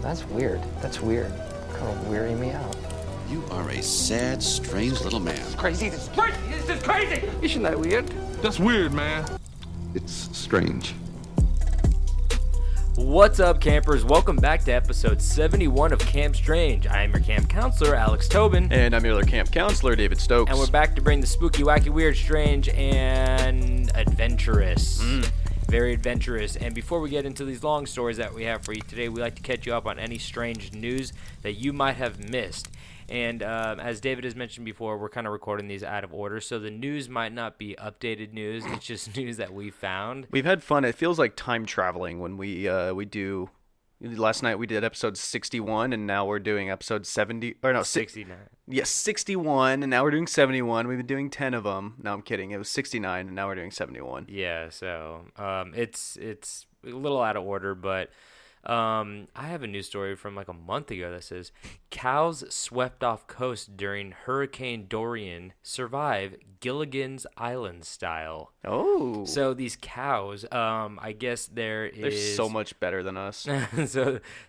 That's weird. That's weird. Kind of weirding me out. You are a sad, strange little man. Crazy. This is crazy. This is crazy. Isn't that weird? That's weird, man. It's strange. What's up, campers? Welcome back to episode 71 of Camp Strange. I am your camp counselor, Alex Tobin. And I'm your other camp counselor, David Stokes. And we're back to bring the spooky, wacky, weird, strange, and adventurous. Very adventurous. And before we get into these long stories that we have for you today, we like to catch you up on any strange news that you might have missed. And as David has mentioned before, we're kind of recording these out of order, so the news might not be updated news. It's just news that we found. We've had fun. It feels like time traveling when we do. Last night we did episode 61, and now we're doing episode 70. Or no, 69. Yes, 61, and now we're doing 71. We've been doing 10 of them. No, I'm kidding. It was 69, and now we're doing 71. Yeah, so it's a little out of order, but I have a news story from like a month ago that says cows swept off coast during Hurricane Dorian survive Gilligan's Island style. Oh. So these cows, I guess they're so much better than us.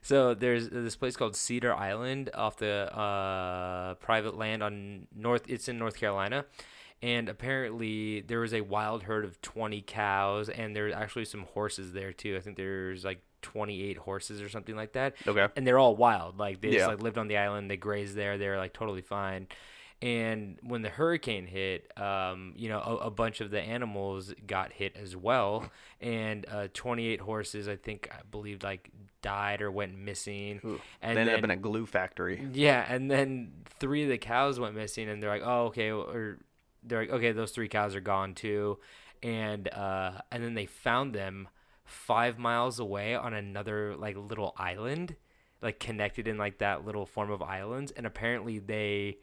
so there's this place called Cedar Island off the private land it's in North Carolina. And apparently there was a wild herd of 20 cows, and there's actually some horses there too. I think there's like 28 horses or something like that. Okay. And they're all wild. Like they just like lived on the island. They grazed there. They're like totally fine. And when the hurricane hit, a bunch of the animals got hit as well. And 28 horses, I believe, like died or went missing. Ooh, and they ended up in a glue factory. Yeah, and then 3 of the cows went missing, and they're like, oh, okay, they're like, okay, those 3 cows are gone too, and then they found them 5 miles away on another like little island, like connected in like that little form of islands, and apparently they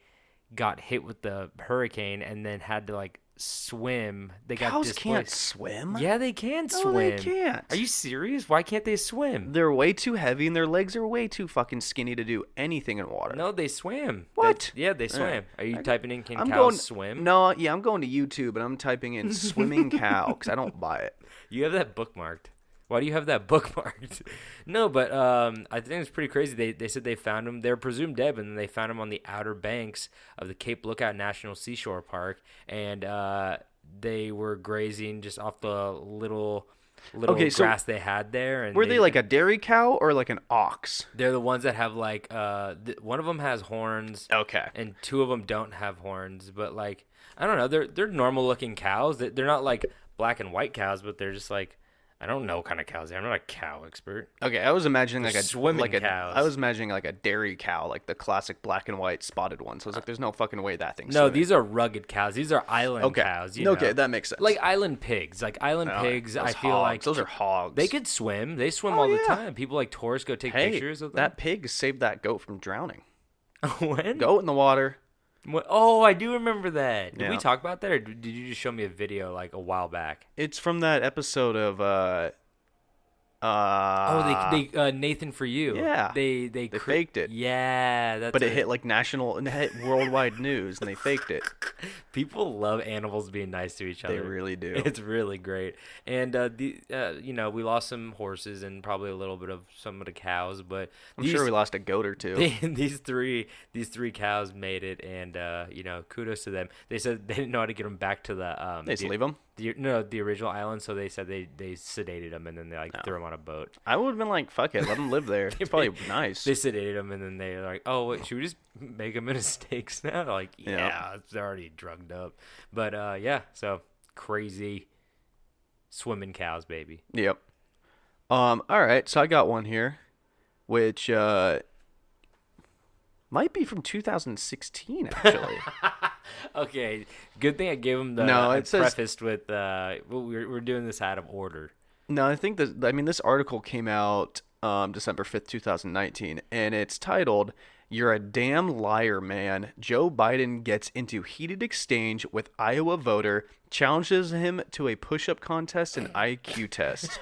got hit with the hurricane and then had to like swim. They got Cows displaced. can't swim? Yeah, they can swim. No, they can't. Are you serious? Why can't they swim? They're way too heavy, and their legs are way too fucking skinny to do anything in water. No, they swim. What? They swim. Are you typing in I'm cows going, swim? No, yeah, I'm going to YouTube, and I'm typing in swimming cow, because I don't buy it. You have that bookmarked. Why do you have that bookmarked? No, but I think it's pretty crazy. They said they found him. They're presumed dead, and then they found him on the outer banks of the Cape Lookout National Seashore Park, and they were grazing just off the little grass they had there. And were they like a dairy cow or like an ox? They're the ones that have like one of them has horns. Okay. And 2 of them don't have horns, but like I don't know. They're normal looking cows. They're not like black and white cows, but they're just like. I don't know what kind of cows they are. I'm not a cow expert. Okay, I was imagining like swimming cows. I was imagining like a dairy cow, like the classic black and white spotted one. So I was like, "There's no fucking way that thing's." No, swimming. these are rugged cows. These are island cows. Okay, that makes sense. Like island pigs. Like island pigs. I feel like those are hogs. They could swim. They swim all the time. People like tourists go take pictures of them. That pig saved that goat from drowning. When? Goat in the water. What? Oh, I do remember that. Did Yeah. we talk about that, or did you just show me a video like a while back? It's from that episode of they Nathan For You. Yeah. They faked it. Yeah, that's but it hit like it hit worldwide news, and they faked it. People love animals being nice to each other. They really do. It's really great. And we lost some horses and probably a little bit of some of the cows, but I'm sure we lost a goat or two. These three cows made it, and kudos to them. They said they didn't know how to get them back to the. They just leave them. The original island. So they said they sedated them and then they threw them on a boat. I would have been like, fuck it, let them live there. It's probably nice. They sedated them and then they're like, oh wait, should we just make them into steaks now? Like, yeah, they're already drugged up. But so crazy swimming cows, baby. Yep. All right, so I got one here, which might be from 2016 actually. Okay, good thing I gave him the. No, it says prefaced with we're doing this out of order. No, I think this article came out December 5th, 2019, and it's titled "You're a Damn Liar, Man. Joe Biden Gets into Heated Exchange with Iowa Voter, Challenges Him to a Push-Up Contest and IQ Test."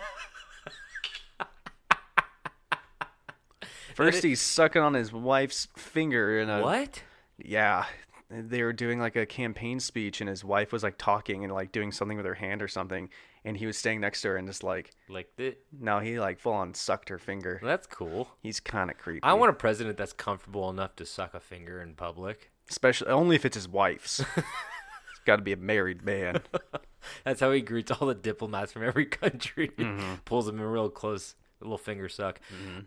First, he's sucking on his wife's finger in a... What? Yeah. They were doing like a campaign speech, and his wife was like talking and like doing something with her hand or something, and he was staying next to her and just like, Licked it. no, he like full on sucked her finger. Well, that's cool. He's kind of creepy. I want a president that's comfortable enough to suck a finger in public. Especially only if it's his wife's. It's got to be a married man. That's how he greets all the diplomats from every country. Pulls them in real close, a little finger suck.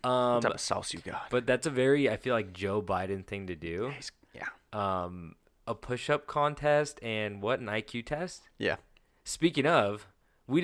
What type of sauce you got? But that's a very, I feel like, Joe Biden thing to do. Yeah. A push-up contest and what, an IQ test? Yeah. Speaking of, we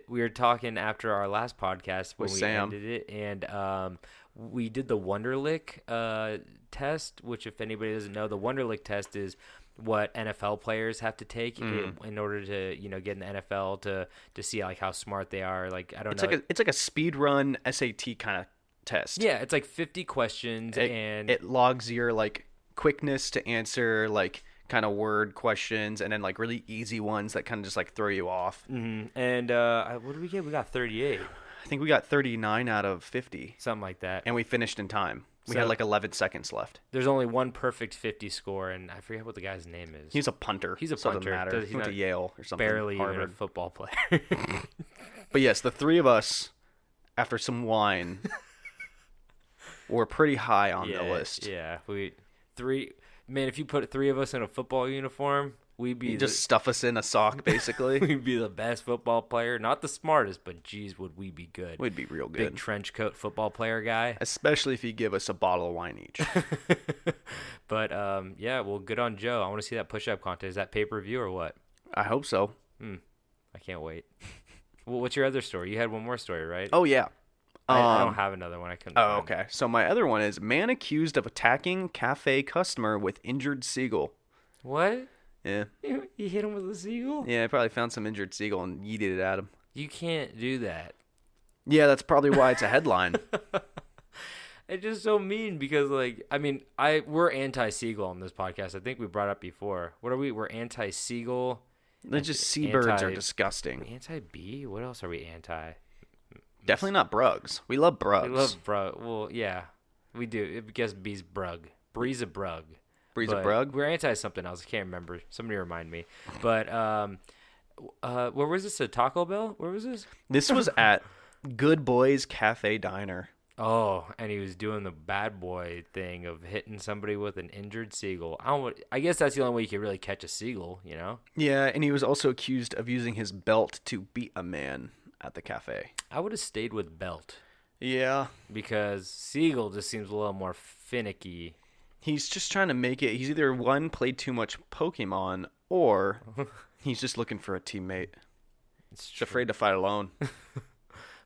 were talking after our last podcast when With we Sam. ended it, and we did the Wonderlic test, which if anybody doesn't know, the Wonderlic test is what NFL players have to take in order to, get in the NFL to see like how smart they are. Like, I don't know. It's like a speed run SAT kind of test. Yeah, it's like 50 questions and it logs your like quickness to answer like kind of word questions and then like really easy ones that kind of just like throw you off. And what did we get? We got 38. I think we got 39 out of 50 Something like that. and we finished in time. We So- had like 11 seconds left. There's only one perfect 50 score, and I forget what the guy's name is. He's a punter. He's a so it punter. doesn't matter. He's He went to not Yale or something. barely even a Harvard. football player. But yes, the three of us, after some wine, were pretty high on the list. Yeah, man, if you put three of us in a football uniform, You just stuff us in a sock, basically. we'd be the best football player. Not the smartest, but geez, would we be good. We'd be real good. Big trench coat football player guy. Especially if you give us a bottle of wine each. But yeah, well, good on Joe. I want to see that push-up contest. Is that pay-per-view or what? I hope so. I can't wait. Well, what's your other story? You had one more story, right? Oh, yeah. I don't have another one. I couldn't. Oh, find it. okay. So my other one is man accused of attacking cafe customer with injured seagull. What? Yeah. You hit him with a seagull? Yeah, I probably found some injured seagull and yeeted it at him. You can't do that. Yeah, that's probably why it's a headline. It's just so mean because, like, I mean, we're anti-seagull on this podcast. I think we brought up before. What are we? We're anti-seagull. They're just seabirds are disgusting. Anti-bee? What else are we anti? Definitely not brugs. We love brugs. We love brug. Well, yeah, we do. Because bees brug. Breeze a brug. Breeze a But brug? We're anti something else. I can't remember. Somebody remind me. But where was this? A Taco Bell? Where was this? This was at Good Boys Cafe Diner. Oh, and he was doing the bad boy thing of hitting somebody with an injured seagull. I guess that's the only way you could really catch a seagull, you know? Yeah, and he was also accused of using his belt to beat a man at the cafe. I would have stayed with belt Yeah. because seagull just seems a little more finicky. He's just trying to make it. He's either one, played too much Pokemon, or he's just looking for a teammate. He's afraid to fight alone.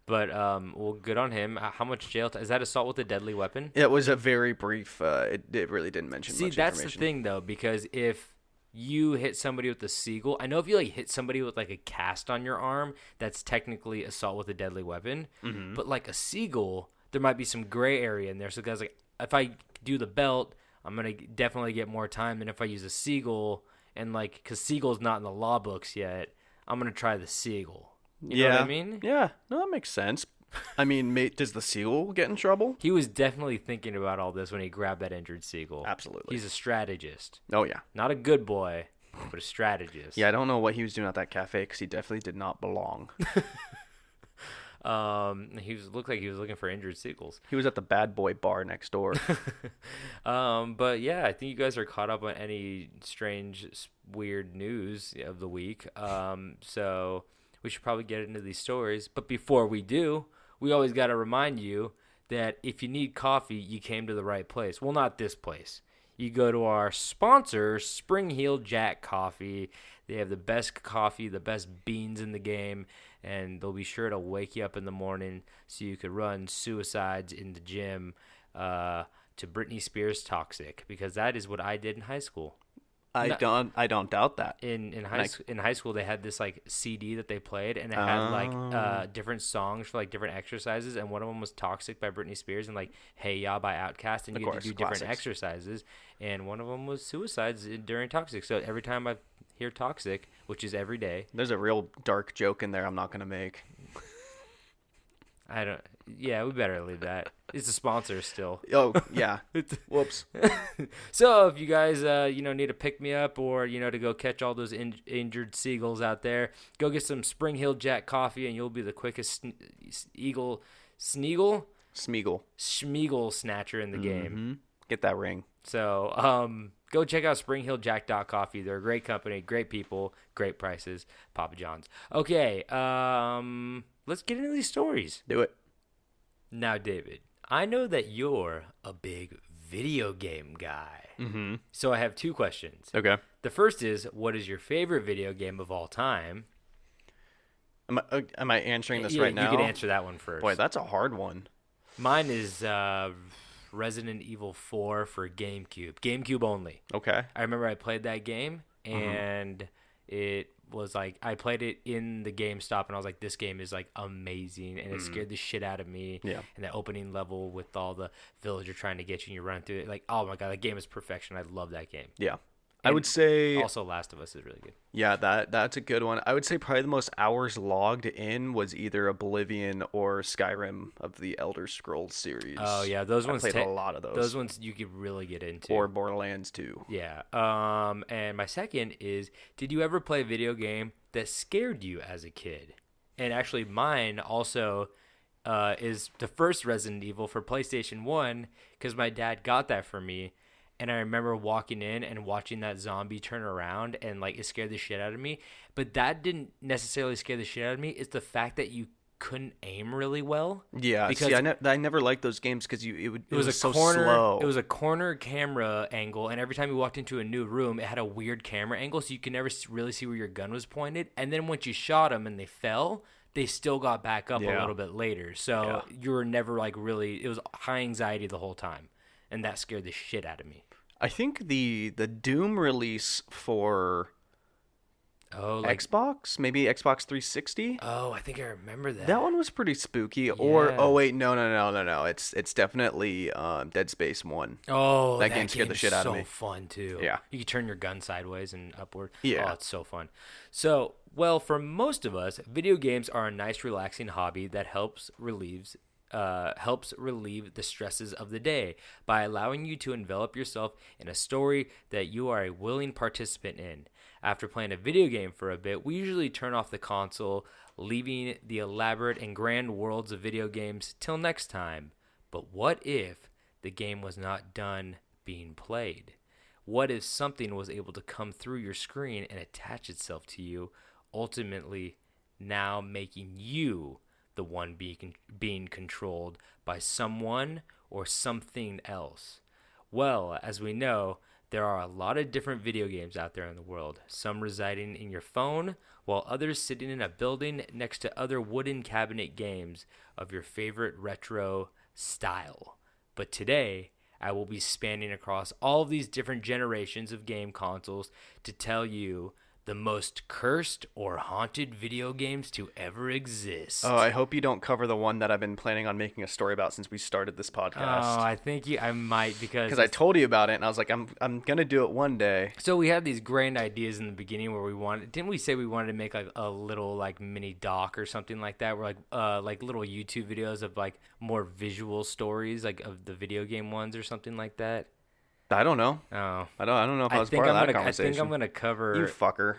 But, well, good on him. How much jail time? Is that assault with a deadly weapon? It was a very brief, it really didn't mention See, much that's information. the thing, though, because if you hit somebody with a seagull, I know if you, like, hit somebody with, like, a cast on your arm, that's technically assault with a deadly weapon. Mm-hmm. But, like, a seagull, there might be some gray area in there. So, guys, like, if I do the belt, I'm going to definitely get more time than if I use a seagull. And, like, because seagull's not in the law books yet, I'm going to try the seagull. You know what I mean? Yeah, no, that makes sense. I mean, does the seagull get in trouble? He was definitely thinking about all this when he grabbed that injured seagull. Absolutely. He's a strategist. Oh, yeah. Not a good boy, but a strategist. Yeah, I don't know what he was doing at that cafe because he definitely did not belong. Looked like he was looking for injured seagulls. He was at the bad boy bar next door. But yeah, I think you guys are caught up on any strange, weird news of the week. So we should probably get into these stories. But before we do, we always got to remind you that if you need coffee, you came to the right place. Well, not this place. You go to our sponsor, Spring Heel Jack Coffee. They have the best coffee, the best beans in the game, and they'll be sure to wake you up in the morning so you could run suicides in the gym to Britney Spears Toxic, because that is what I did in high school. I don't doubt that. In high school, they had this like CD that they played, and it had like different songs for like different exercises, and one of them was "Toxic" by Britney Spears and like "Hey Ya" by Outkast, and you had to do different exercises, and one of them was suicides during Toxic. So every time I hear Toxic, which is every day, There's a real dark joke in there I'm not going to make. I don't. Yeah, we better leave that. It's a sponsor still. Oh, yeah. Whoops. So if you guys, need to pick me up or, to go catch all those injured seagulls out there, go get some Spring Hill Jack coffee and you'll be the quickest Schmeagle snatcher in the game. Get that ring. So go check out SpringHillJack.coffee. They're a great company, great people, great prices. Papa John's. Okay, let's get into these stories. Do it. Now, David, I know that you're a big video game guy. Mm-hmm. So I have two questions. Okay. The first is, what is your favorite video game of all time? Am I answering this right now? You can answer that one first. Boy, that's a hard one. Mine is Resident Evil 4 for GameCube. GameCube only. Okay. I remember I played that game, and it was like, I played it in the GameStop, and I was like, this game is like amazing, and it scared the shit out of me. Yeah. And that opening level with all the villager trying to get you and you run through it, like, oh my god, that game is perfection. I love that game. Yeah. I would say also Last of Us is really good. Yeah, that's a good one. I would say probably the most hours logged in was either Oblivion or Skyrim of the Elder Scrolls series. Oh yeah, those ones I played a lot of those. Those ones you could really get into. Or Borderlands 2. Yeah. And my second is, did you ever play a video game that scared you as a kid? And actually mine also is the first Resident Evil for PlayStation 1 because my dad got that for me. And I remember walking in and watching that zombie turn around and, like, it scared the shit out of me. But that didn't necessarily scare the shit out of me. It's the fact that you couldn't aim really well. Yeah, because see, I never liked those games because it was so corner, slow. It was a corner camera angle, and every time you walked into a new room, it had a weird camera angle, so you could never really see where your gun was pointed. And then once you shot them and they fell, they still got back up a little bit later. So you were never, like, really – it was high anxiety the whole time. And that scared the shit out of me. I think the Doom release for Xbox, maybe Xbox 360. Oh, I think I remember that. That one was pretty spooky. Yeah. Or no. It's definitely Dead Space 1. Oh, that game scared the shit out of me. So fun too. Yeah, you can turn your gun sideways and upward. Yeah, oh, it's so fun. So, well, for most of us, video games are a nice, relaxing hobby that helps relieve the stresses of the day by allowing you to envelop yourself in a story that you are a willing participant in. After playing a video game for a bit, we usually turn off the console, leaving the elaborate and grand worlds of video games till next time. But what if the game was not done being played? What if something was able to come through your screen and attach itself to you, ultimately now making you the one being controlled by someone or something else? Well, as we know, there are a lot of different video games out there in the world, some residing in your phone, while others sitting in a building next to other wooden cabinet games of your favorite retro style. But today, I will be spanning across all of these different generations of game consoles to tell you the most cursed or haunted video games to ever exist. Oh, I hope you don't cover the one that I've been planning on making a story about since we started this podcast. Oh, I think I might because I told you about it and I was like, I'm gonna do it one day. So we had these grand ideas in the beginning where didn't we say we wanted to make like a little like mini doc or something like that, where like little YouTube videos of like more visual stories like of the video game ones or something like that. I don't know. Oh, I don't know if I was part of that conversation. I think I'm gonna cover. You fucker.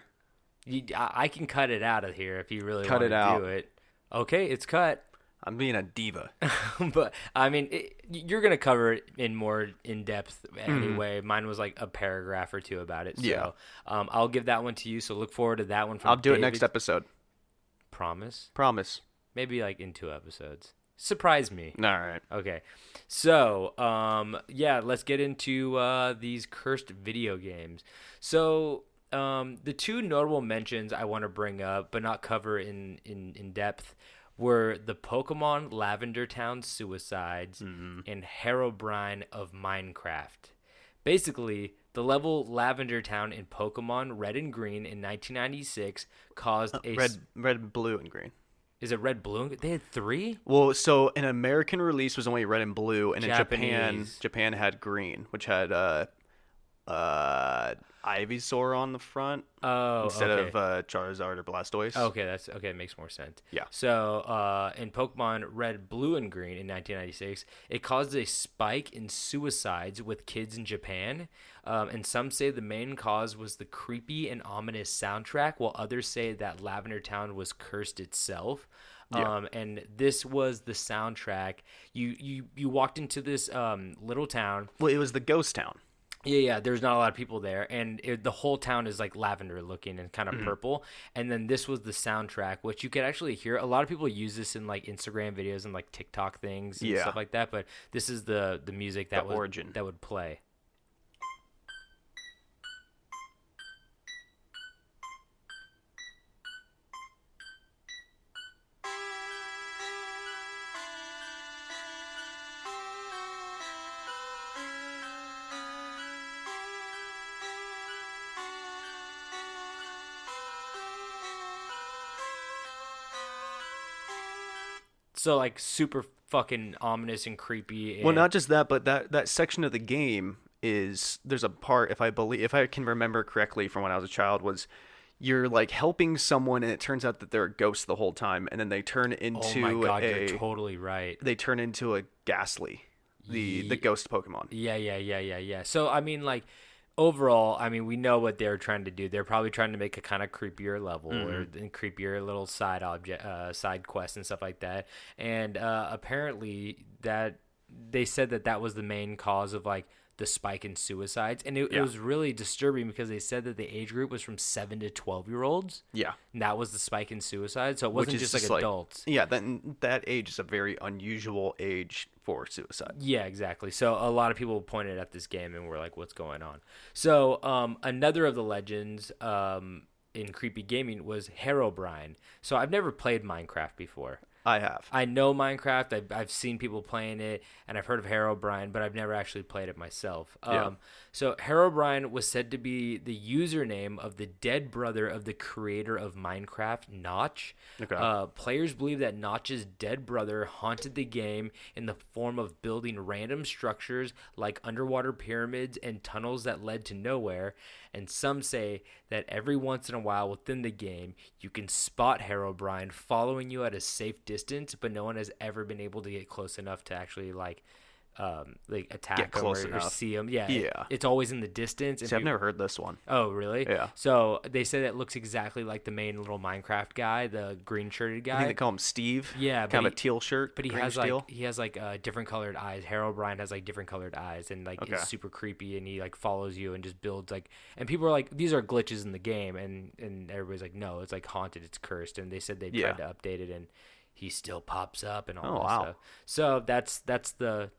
I can cut it out of here if you really want to do it. Okay, it's cut. I'm being a diva. But I mean, you're gonna cover it in more in depth anyway. Mine was like a paragraph or two about it. So, yeah. I'll give that one to you. So look forward to that one. I'll do it next episode. Promise. Maybe like in 2 episodes. Surprise me. All right. Okay. So, let's get into these cursed video games. So, the two notable mentions I want to bring up, but not cover in depth, were the Pokemon Lavender Town suicides and Herobrine of Minecraft. Basically, the level Lavender Town in Pokemon Red and Green in 1996 caused red, blue, and green. Is it red, blue? They had 3? Well, so an American release was only red and blue, and Japanese. in Japan had green, which had Ivysaur on the front Oh, instead okay. of Charizard or Blastoise. Okay, that's okay. It makes more sense. Yeah. So, in Pokemon Red, Blue, and Green in 1996, it caused a spike in suicides with kids in Japan. And some say the main cause was the creepy and ominous soundtrack, while others say that Lavender Town was cursed itself. Yeah. And this was the soundtrack. You walked into this little town. Well, it was the ghost town. Yeah. There's not a lot of people there, and the whole town is like lavender looking and kind of purple. And then this was the soundtrack, which you could actually hear. A lot of people use this in like Instagram videos and like TikTok things and Yeah. stuff like that. But this is the music that origin. that would play. So like super fucking ominous and creepy. Well, And, not just that, but that section of the game there's a part, if I can remember correctly from when I was a child, was you're like helping someone and it turns out that they're a ghost the whole time, and then they turn into oh my god, you're totally right. they turn into a Ghastly, the ghost Pokemon. Yeah. So I mean, like overall, I mean, we know what they're trying to do. They're probably trying to make a kind of creepier level or creepier little side object, side quests and stuff like that. And apparently, that they said that was the main cause of like the spike in suicides, and it was really disturbing because they said that the age group was from 7 to 12-year-olds. Yeah. And that was the spike in suicide. So it Which wasn't is just like adults. Yeah, that age is a very unusual age for suicide. Yeah, exactly. So a lot of people pointed at this game and were like, "What's going on?" So another of the legends in creepy gaming was Herobrine. So I've never played Minecraft before. I have. I know Minecraft. I've seen people playing it, and I've heard of Herobrine, but I've never actually played it myself. Yeah. So Herobrine was said to be the username of the dead brother of the creator of Minecraft, Notch. Okay. Players believe that Notch's dead brother haunted the game in the form of building random structures like underwater pyramids and tunnels that led to nowhere. And some say that every once in a while within the game, you can spot Herobrine following you at a safe distance, but no one has ever been able to get close enough to actually like attack Get him close or enough. see him. Yeah, Yeah. it's always in the distance. See, I've never heard this one. Oh, really? Yeah. So they said it looks exactly like the main little Minecraft guy, the green shirted I guy. think they call him Steve. Yeah, kind but of a teal shirt. But he greenish has teal. like different colored eyes. Herobrine has like different colored eyes and like Okay. is super creepy, and he like follows you and just builds like, and people are like, these are glitches in the game, and everybody's like, no, it's like haunted, it's cursed. And they said they tried to update it and he still pops up and all that wow. stuff. So that's the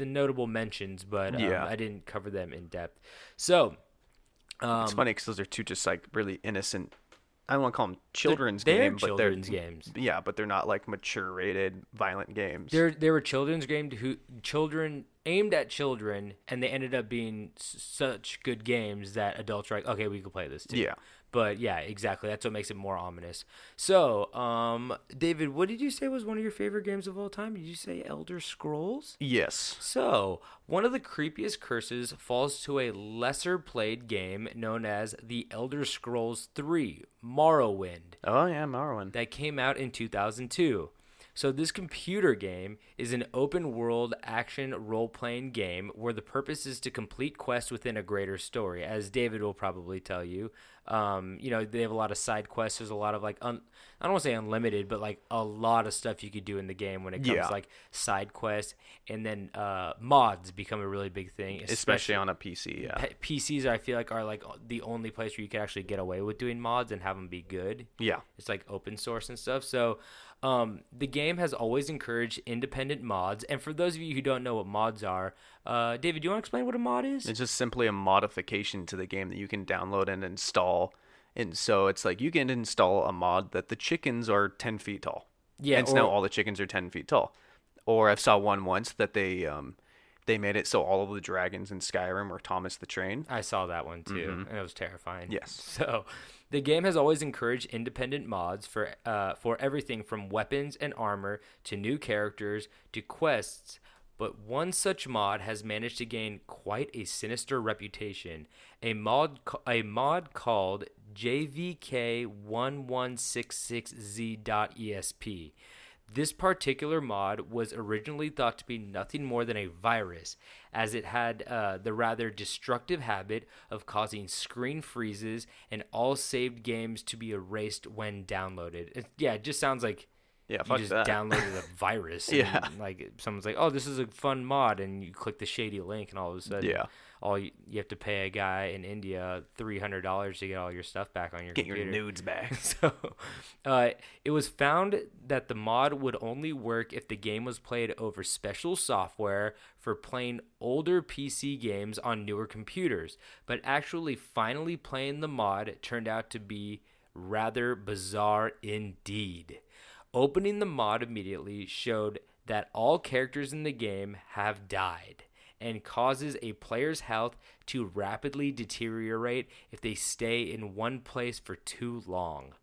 notable mentions, but Yeah. I didn't cover them in depth. So It's funny because those are two just like really innocent. I don't want to call them children's they're games, but children's games. Yeah, but they're not like mature rated violent games. They were children's games children aimed at children, and they ended up being such good games that adults were like, okay, we can play this too. Yeah. But yeah, exactly. That's what makes it more ominous. So, David, what did you say was one of your favorite games of all time? Did you say Elder Scrolls? Yes. So, one of the creepiest curses falls to a lesser played game known as The Elder Scrolls 3 Morrowind Oh yeah, Morrowind. that came out in 2002. So this computer game is an open-world action role-playing game where the purpose is to complete quests within a greater story. As David will probably tell you, they have a lot of side quests. There's a lot of like, I don't want to say unlimited, but like a lot of stuff you could do in the game when it comes to like side quests. And then mods become a really big thing, Especially on a PC. Yeah. PCs, I feel like, are like the only place where you can actually get away with doing mods and have them be good. Yeah. It's like open source and stuff. So the game has always encouraged independent mods. And for those of you who don't know what mods are, David, do you want to explain what a mod is? It's just simply a modification to the game that you can download and install. And so it's like you can install a mod that the chickens are 10 feet tall. Yeah, And so now all the chickens are 10 feet tall. Or I saw one once that they made it so all of the dragons in Skyrim were Thomas the Train. I saw that one too, and it was terrifying. Yes. So the game has always encouraged independent mods for everything from weapons and armor to new characters to quests. But one such mod has managed to gain quite a sinister reputation. A mod called JVK1166Z.ESP. This particular mod was originally thought to be nothing more than a virus, as it had the rather destructive habit of causing screen freezes and all saved games to be erased when downloaded. It just sounds like you fuck just that. downloaded a virus. Yeah. And, like, someone's like, oh, this is a fun mod, and you click the shady link, and all of a sudden, all you have to pay a guy in India $300 to get all your stuff back on your computer. Get your nudes back. So, it was found that the mod would only work if the game was played over special software for playing older PC games on newer computers. But actually finally playing the mod turned out to be rather bizarre indeed. Opening the mod immediately showed that all characters in the game have died, and causes a player's health to rapidly deteriorate if they stay in one place for too long.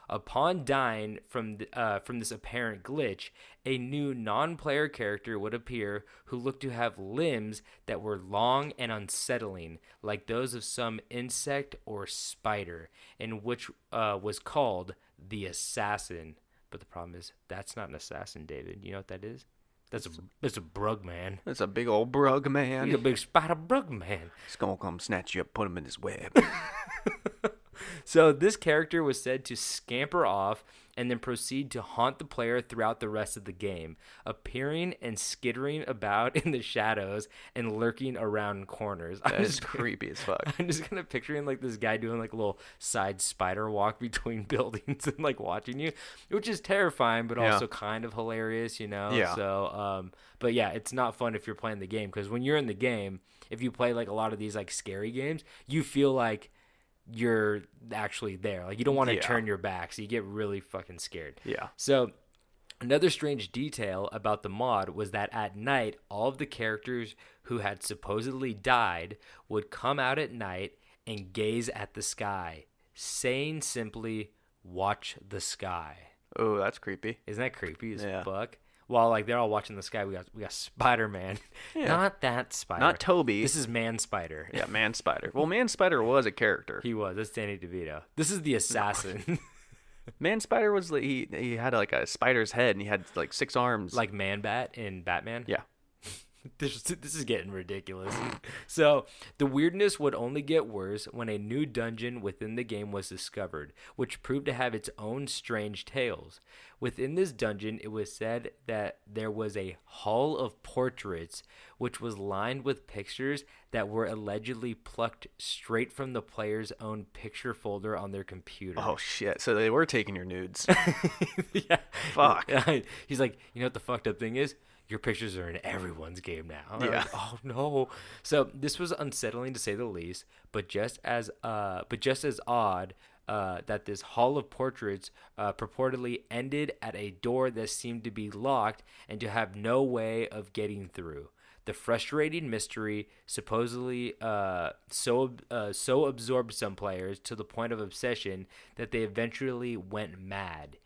Upon dying from this apparent glitch, a new non-player character would appear who looked to have limbs that were long and unsettling, like those of some insect or spider, and which was called the Assassin. But the problem is, that's not an assassin, David. You know what that is? That's a brug man. That's a big old brug man. He's a big spider brug man. He's gonna come snatch you up, put him in his web. So this character was said to scamper off and then proceed to haunt the player throughout the rest of the game, appearing and skittering about in the shadows and lurking around corners. That's creepy as fuck. I'm just kind of picturing like this guy doing like a little side spider walk between buildings and like watching you, which is terrifying, but also kind of hilarious, you know? Yeah. So, but yeah, it's not fun if you're playing the game, because when you're in the game, if you play like a lot of these like scary games, you feel like you're actually there. Like, you don't want to turn your back, so you get really fucking scared. Yeah. So another strange detail about the mod was that at night, all of the characters who had supposedly died would come out at night and gaze at the sky, saying simply, "Watch the sky." Oh, that's creepy. Isn't that creepy as fuck? While like they're all watching the sky, we got Spider-Man. Yeah. Not that spider. Not Toby. This is Man Spider. Yeah, Man Spider. Well, Man Spider was a character. He was. That's Danny DeVito. This is the Assassin. Man Spider was he had like a spider's head and he had like 6 arms. Like Man-Bat in Batman? Yeah. This is getting ridiculous. So the weirdness would only get worse when a new dungeon within the game was discovered, which proved to have its own strange tales. Within this dungeon, it was said that there was a hall of portraits, which was lined with pictures that were allegedly plucked straight from the player's own picture folder on their computer. Oh shit! So they were taking your nudes. Yeah. Fuck. He's like, you know what the fucked up thing is? Your pictures are in everyone's game now. Yeah. Like, oh no. So this was unsettling to say the least, but just as odd that this hall of portraits purportedly ended at a door that seemed to be locked and to have no way of getting through. The frustrating mystery supposedly so absorbed some players to the point of obsession that they eventually went mad.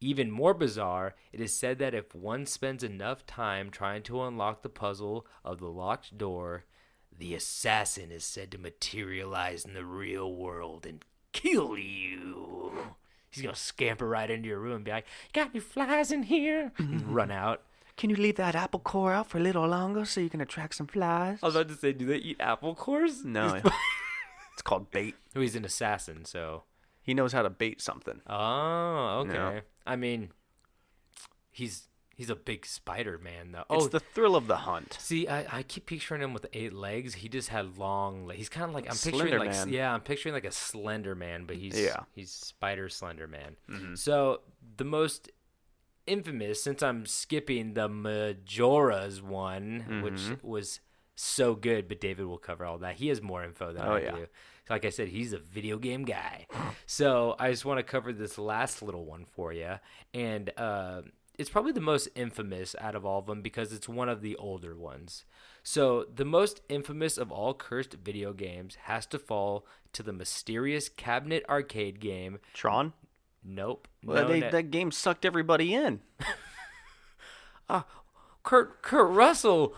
Even more bizarre, it is said that if one spends enough time trying to unlock the puzzle of the locked door, the assassin is said to materialize in the real world and kill you. He's going to scamper right into your room and be like, "Got any flies in here?" And run out. Can you leave that apple core out for a little longer so you can attract some flies? I was about to say, do they eat apple cores? No. It's called bait. Oh, he's an assassin, so... He knows how to bait something. Oh, okay. No. I mean, he's a big Spider-Man, though. It's the thrill of the hunt. See, I keep picturing him with 8 legs. He just had long legs. He's kind of like, I'm Slender picturing like, Man. yeah, I'm picturing like a Slender Man, but he's Spider Slender Man. Mm-hmm. So the most infamous, since I'm skipping the Majora's one, which was so good, but David will cover all that. He has more info than I do. Like I said, he's a video game guy. So I just want to cover this last little one for you. And it's probably the most infamous out of all of them because it's one of the older ones. So the most infamous of all cursed video games has to fall to the mysterious cabinet arcade game. Tron? Nope. Well, that game sucked everybody in. Kurt Russell.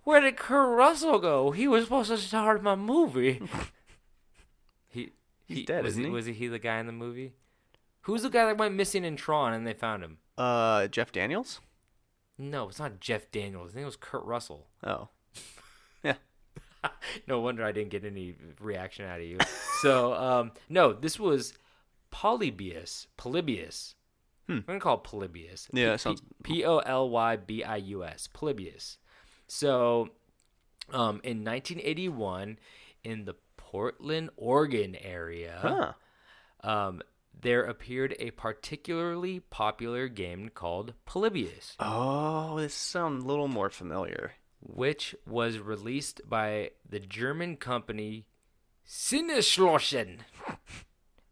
Where did Kurt Russell go? He was supposed to star in my movie. He's dead, isn't he? Was he the guy in the movie? Who's the guy that went missing in Tron and they found him? Jeff Daniels? No, it's not Jeff Daniels. I think it was Kurt Russell. Oh. Yeah. No wonder I didn't get any reaction out of you. So, no, this was Polybius. I'm going to call it Polybius. Yeah, it sounds... Polybius. Polybius. So, in 1981, in the Portland, Oregon area, there appeared a particularly popular game called Polybius. Oh, this sounds a little more familiar. Which was released by the German company Sinneschlossen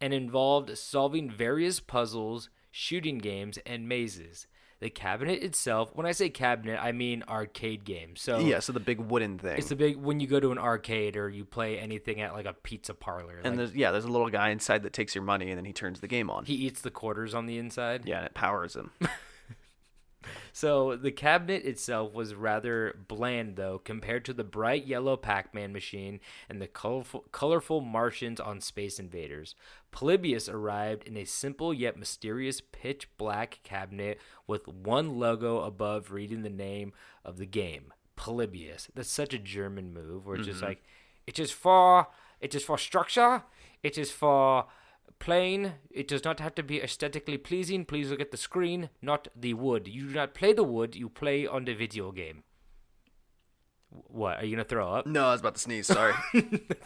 and involved solving various puzzles, shooting games, and mazes. The cabinet itself, when I say cabinet, I mean arcade game. So so the big wooden thing. It's the big, when you go to an arcade or you play anything at like a pizza parlor. And like, there's a little guy inside that takes your money and then he turns the game on. He eats the quarters on the inside. Yeah, and it powers him. So the cabinet itself was rather bland, though, compared to the bright yellow Pac-Man machine and the colorful Martians on Space Invaders. Polybius arrived in a simple yet mysterious pitch-black cabinet with one logo above reading the name of the game, Polybius. That's such a German move, where it's just like, it is for structure, it is for plain, it does not have to be aesthetically pleasing. Please look at the screen, not the wood. You do not play the wood, you play on the video game. What, are you gonna throw up? No, I was about to sneeze, sorry.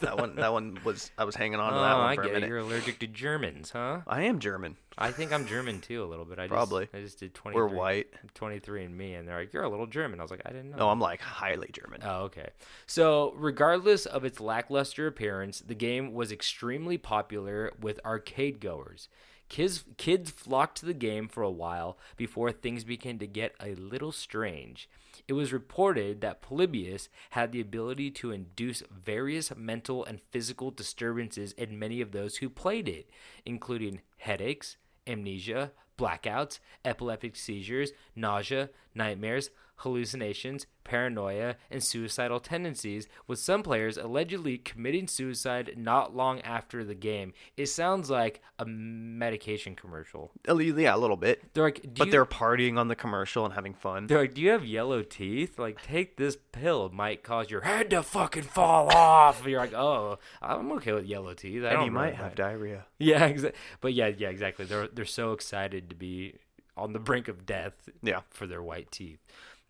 that one was, I was hanging on to that one for a minute. You're allergic to Germans, huh? I am German. I think I'm German too, a little bit. I just did 23. We're white. 23 and me, and they're like, you're a little German. I was like, I didn't know. No, I'm like highly German. Oh, okay. So, regardless of its lackluster appearance, the game was extremely popular with arcade goers. Kids flocked to the game for a while before things began to get a little strange. It was reported that Polybius had the ability to induce various mental and physical disturbances in many of those who played it, including headaches, amnesia, blackouts, epileptic seizures, nausea, nightmares, hallucinations, paranoia, and suicidal tendencies, with some players allegedly committing suicide not long after the game. It sounds like a medication commercial. Yeah, a little bit. They're like, they're partying on the commercial and having fun. They're like, do you have yellow teeth? Like, take this pill. It might cause your head to fucking fall off. And you're like, oh, I'm okay with yellow teeth. And you might have diarrhea. Yeah, but yeah, exactly. They're so excited to be on the brink of death for their white teeth.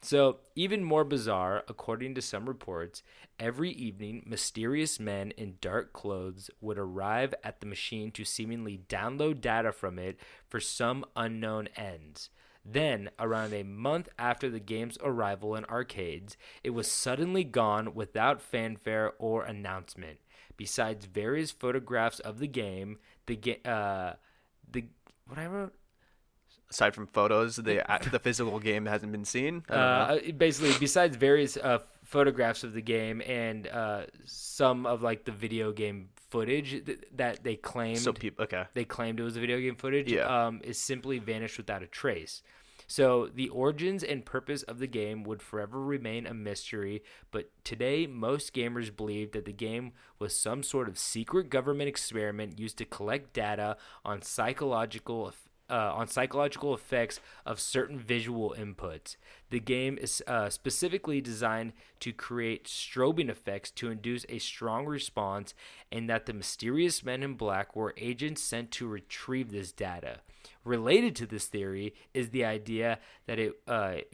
So, even more bizarre, according to some reports, every evening, mysterious men in dark clothes would arrive at the machine to seemingly download data from it for some unknown ends. Then, around a month after the game's arrival in arcades, it was suddenly gone without fanfare or announcement. Besides various photographs of the game, what I wrote? Aside from photos, the physical game hasn't been seen. Basically, besides various photographs of the game and some of like the video game footage that they claimed, they claimed it was the video game footage, is simply vanished without a trace. So the origins and purpose of the game would forever remain a mystery, but today most gamers believe that the game was some sort of secret government experiment used to collect data on psychological effects of certain visual inputs. The game is specifically designed to create strobing effects to induce a strong response, and that the mysterious men in black were agents sent to retrieve this data. Related to this theory is the idea that it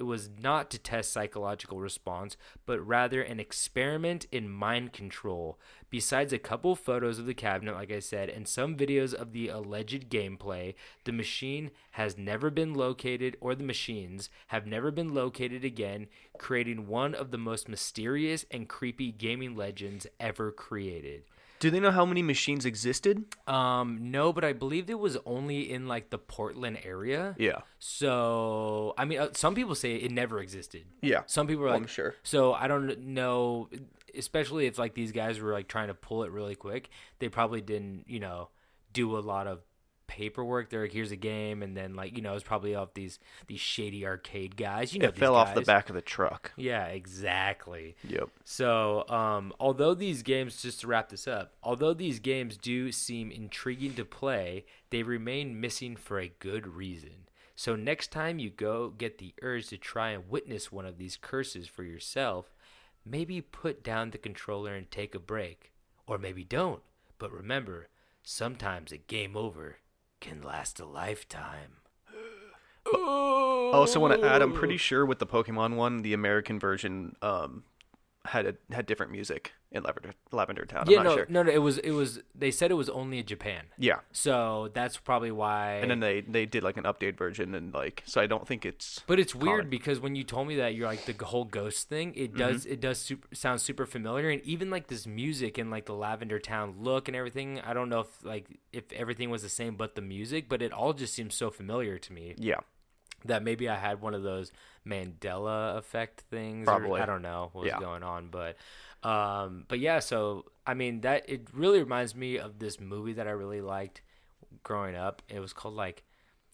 was not to test psychological response, but rather an experiment in mind control. Besides a couple photos of the cabinet, like I said, and some videos of the alleged gameplay, the machine has never been located, or the machines have never been located again, creating one of the most mysterious and creepy gaming legends ever created. Do they know how many machines existed? No, but I believe it was only in like the Portland area. Yeah. So, I mean, some people say it never existed. Yeah. Some people are like, I'm sure. So I don't know, especially if like these guys were like trying to pull it really quick. They probably didn't, do a lot of paperwork. They're like, here's a game, and then like it's probably off these shady arcade guys. You know, It these fell off the guys. back of the truck. Yeah, exactly. Yep. So, although these games, just to wrap this up, although these games do seem intriguing to play, they remain missing for a good reason. So next time you go get the urge to try and witness one of these curses for yourself, maybe put down the controller and take a break. Or maybe don't. But remember, sometimes a game over can last a lifetime. I also want to add, I'm pretty sure with the Pokemon one, the American version had different music in Lavender Town. Yeah, I'm not sure. no. It was. They said it was only in Japan. Yeah. So that's probably why. And then they did like an update version, and like, so I don't think it's. But it's weird common. because when you told me that, you're like the whole ghost thing. It does sound super familiar, and even like this music and like the Lavender Town look and everything. I don't know if everything was the same, but the music. But it all just seems so familiar to me. Yeah. That maybe I had one of those Mandela effect things. Probably. Or I don't know what was going on, but yeah. So I mean, that it really reminds me of this movie that I really liked growing up. It was called like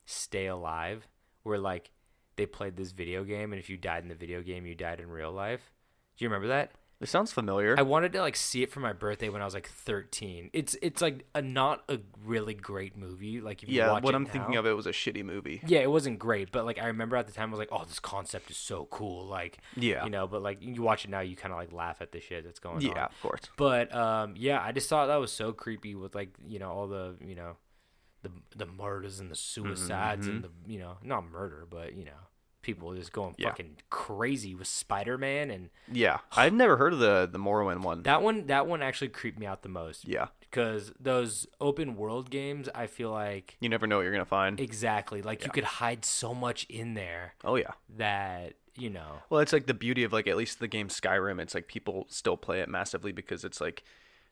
Stay Alive, where like they played this video game, and if you died in the video game, you died in real life. Do you remember that? It sounds familiar. I wanted to like see it for my birthday when I was like 13. It's like not a really great movie. Like if you watch what it I'm now, thinking of, it was a shitty movie. yeah, it wasn't great, but like I remember at the time I was like, "Oh, this concept is so cool!" Like, Yeah. but like you watch it now, you kind of like laugh at the shit that's going on. Yeah, of course. But yeah, I just thought that was so creepy with like all the the murders and the suicides and the not murder, but people just going fucking crazy with Spider-Man and Yeah, I've never heard of the Morrowind one. that one actually creeped me out the most. Yeah, because those open world games, I feel like you never know what you're gonna find. exactly like you could hide so much in there. Oh yeah. That Well, it's like the beauty of like at least the game Skyrim. It's like people still play it massively because it's like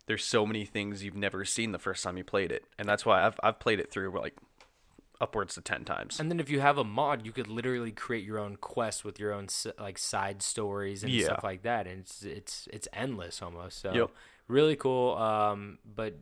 there's so many things you've never seen the first time you played it, and that's why I've played it through like upwards to 10 times. And then if you have a mod, you could literally create your own quest with your own like side stories and stuff like that, and it's endless almost. So really cool. But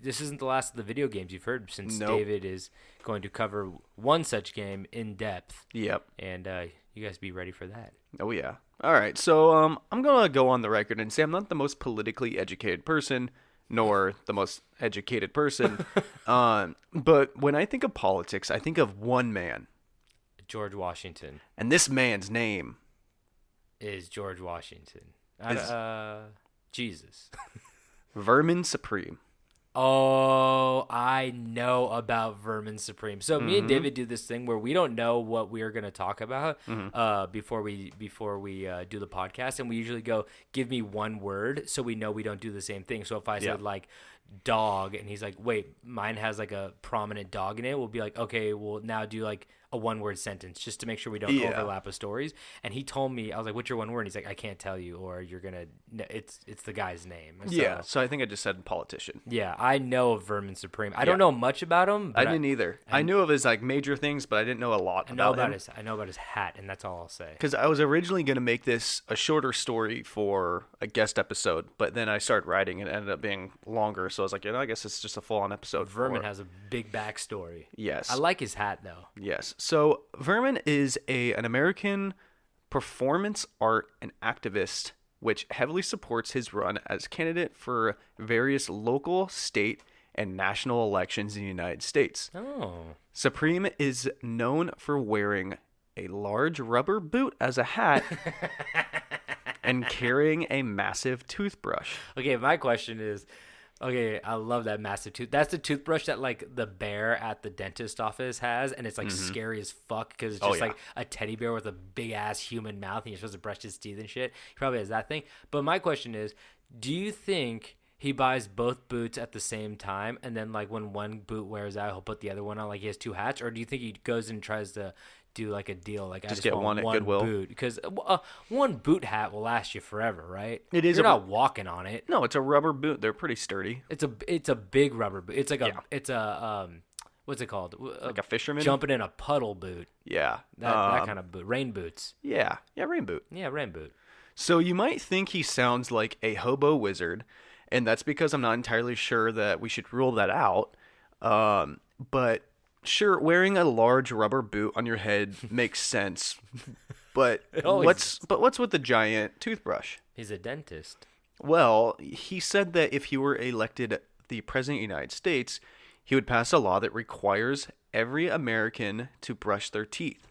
this isn't the last of the video games you've heard, since David is going to cover one such game in depth. Yep. And you guys be ready for that. Oh yeah. All right. So I'm gonna go on the record and say I'm not the most politically educated person, nor the most educated person. But when I think of politics, I think of one man. George Washington. And this man's name is George Washington. Jesus. Vermin Supreme. Oh, I know about Vermin Supreme. So me and David do this thing where we don't know what we're going to talk about before we do the podcast, and we usually go, give me one word, so we know we don't do the same thing. So if I said like dog, and he's like, wait, mine has like a prominent dog in it, we'll be like, okay, we'll now do like a one-word sentence just to make sure we don't overlap with stories. And he told me, I was like, what's your one word? And he's like, I can't tell you, or you're gonna it's the guy's name. So I think I just said politician. Yeah, I know of Vermin Supreme. I don't know much about him. I didn't either. I knew of his like major things, but I didn't know a lot about him. I know about his hat, and that's all I'll say. Because I was originally going to make this a shorter story for a guest episode, but then I started writing and it ended up being longer. So I was like, I guess it's just a full-on episode. Vermin has a big backstory. Yes. I like his hat, though. Yes. So Vermin is an American performance art and activist which heavily supports his run as candidate for various local, state, and national elections in the United States. Oh. Supreme is known for wearing a large rubber boot as a hat and carrying a massive toothbrush. Okay, my question is, I love that massive tooth. That's the toothbrush that like the bear at the dentist office has, and it's like scary as fuck because it's just like a teddy bear with a big ass human mouth, and you're supposed to brush his teeth and shit. He probably has that thing. But my question is, do you think he buys both boots at the same time, and then like when one boot wears out, he'll put the other one on, like he has two hats? Or do you think he goes and tries to do like a deal, like just I get one at Goodwill boot? Because one boot hat will last you forever, right? It is. You're not walking on it. No, it's a rubber boot. They're pretty sturdy. It's a big rubber boot. It's like what's it called? Like a fisherman jumping in a puddle boot. Yeah, that kind of boot. Rain boots. Yeah, rain boot. Yeah, rain boot. So you might think he sounds like a hobo wizard, and that's because I'm not entirely sure that we should rule that out. but sure, wearing a large rubber boot on your head makes sense. But what's with the giant toothbrush? He's a dentist. Well, he said that if he were elected the president of the United States, he would pass a law that requires every American to brush their teeth.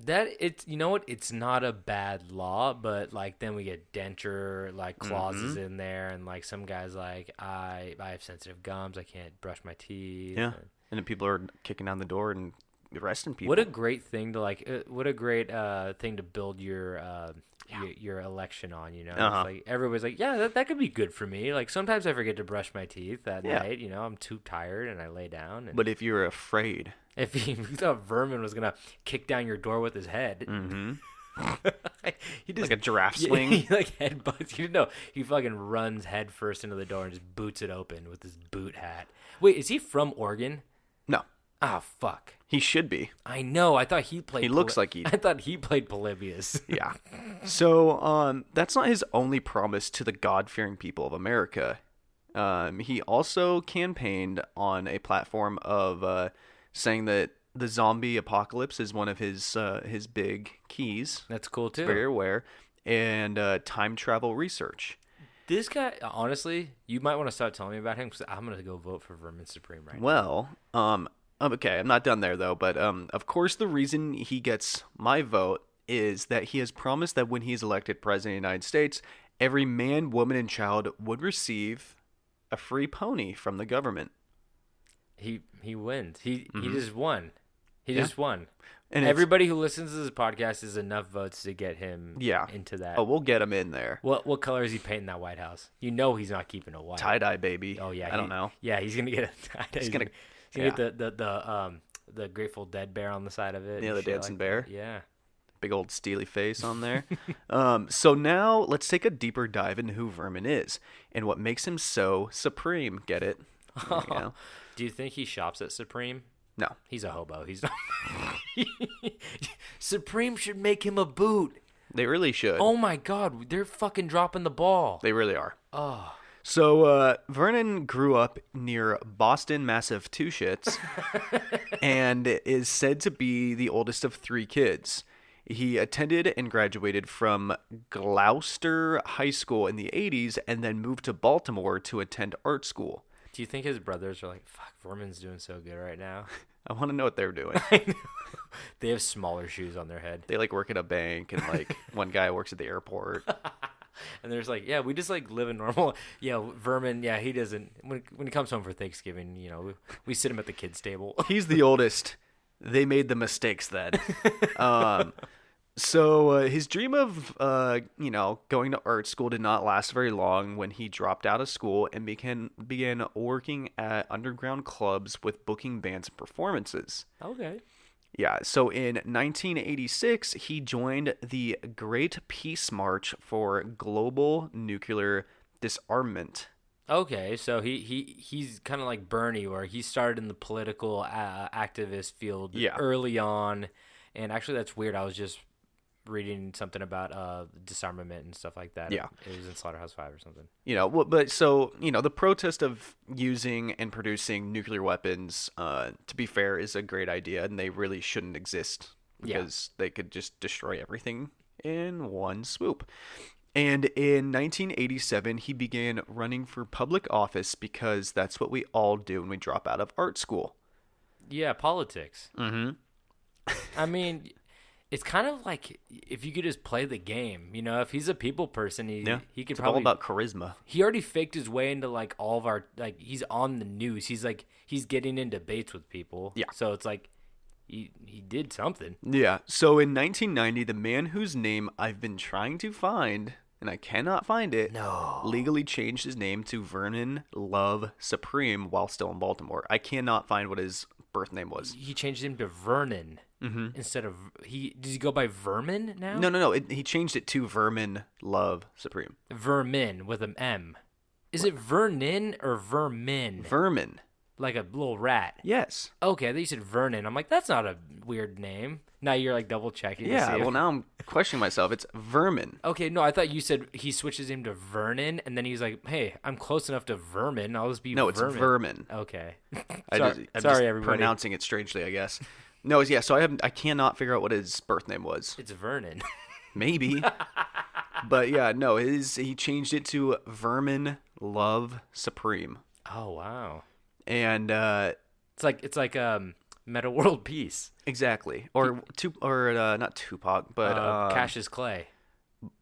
You know what? It's not a bad law, but like then we get denture like clauses in there, and like some guys like I have sensitive gums, I can't brush my teeth. Yeah, and then people are kicking down the door and arresting people. What a great thing to what a great thing to build your election on, you know. It's like everybody's like, yeah, that could be good for me. Like sometimes I forget to brush my teeth at night, you know, I'm too tired and I lay down. And but if you're afraid, if he thought Vermin was gonna kick down your door with his head, he just like a giraffe swing, he like headbutts. You know, he fucking runs head first into the door and just boots it open with his boot hat. Wait, is he from Oregon? No. Ah, fuck. He should be. I know. I thought he played. He looks like he. I thought he played Polybius. Yeah. So, that's not his only promise to the God-fearing people of America. He also campaigned on a platform of saying that the zombie apocalypse is one of his big keys. That's cool too. Very aware, and time travel research. This guy, honestly, you might want to start telling me about him because I'm gonna go vote for Vermin Supreme right now. Well, okay, I'm not done there though, but of course the reason he gets my vote is that he has promised that when he's elected president of the United States, every man, woman, and child would receive a free pony from the government. He wins. He just won. He just won. And everybody who listens to this podcast is enough votes to get him into that. Oh, we'll get him in there. What color is he painting that White House? You know he's not keeping it white. Tie-dye, baby. Oh yeah. I don't know. Yeah, he's gonna get a tie-dye. He's gonna get the Grateful Dead bear on the side of it. Yeah, the dancing bear. Yeah. Big old steely face on there. So now let's take a deeper dive into who Vermin is and what makes him so supreme. Get it? There you go. Do you think he shops at Supreme? No. He's a hobo. He's not. Supreme should make him a boot. They really should. Oh my God, they're fucking dropping the ball. They really are. Oh. So Vernon grew up near Boston, Massachusetts, and is said to be the oldest of 3 kids. He attended and graduated from Gloucester High School in the 80s and then moved to Baltimore to attend art school. Do you think his brothers are like, fuck, Vermin's doing so good right now? I want to know what they're doing. I know. They have smaller shoes on their head. They like work at a bank, and like one guy works at the airport. And there's like, yeah, we just like live a normal. Yeah, Vermin. Yeah, he doesn't. When he comes home for Thanksgiving, you know, we sit him at the kids' table. He's the oldest. They made the mistakes then. So his dream of going to art school did not last very long when he dropped out of school and began working at underground clubs with booking bands and performances. Okay. Yeah, so in 1986, he joined the Great Peace March for Global Nuclear Disarmament. Okay, so he's kind of like Bernie, where he started in the political activist field early on. And actually, that's weird. I was just reading something about disarmament and stuff like that. Yeah. It was in Slaughterhouse 5 or something. The protest of using and producing nuclear weapons, to be fair, is a great idea, and they really shouldn't exist because they could just destroy everything in one swoop. And in 1987, he began running for public office because that's what we all do when we drop out of art school. Yeah, politics. Mm-hmm. I mean, it's kind of like if you could just play the game, you know, if he's a people person, he could it's probably all about charisma. He already faked his way into like all of our, like, he's on the news. He's getting in debates with people. Yeah. So it's like he did something. Yeah. So in 1990, the man whose name I've been trying to find and I cannot find it, legally changed his name to Vernon Love Supreme while still in Baltimore. I cannot find what his birth name was. He changed him to Vernon instead of does he go by Vermin now? No. He changed it to Vermin Love Supreme. Vermin with an M. Is it Vernon or Vermin? Vermin. Like a little rat. Yes. Okay, I thought you said Vernon. I'm like, that's not a weird name. Now you're like double checking. Yeah, To see well, now I'm questioning myself. It's Vermin. Okay, no, I thought you said he switched his name to Vernon, and then he's like, hey, I'm close enough to Vermin. I'll just be No, it's Vermin. Okay. I'm Sorry, just everybody. pronouncing it strangely, I guess. No, yeah, so I cannot figure out what his birth name was. It's Vernon. Maybe. But yeah, no, he changed it to Vermin Supreme. Oh, wow. And It's like Meta World Peace. exactly. Or not Tupac, but Cassius Clay.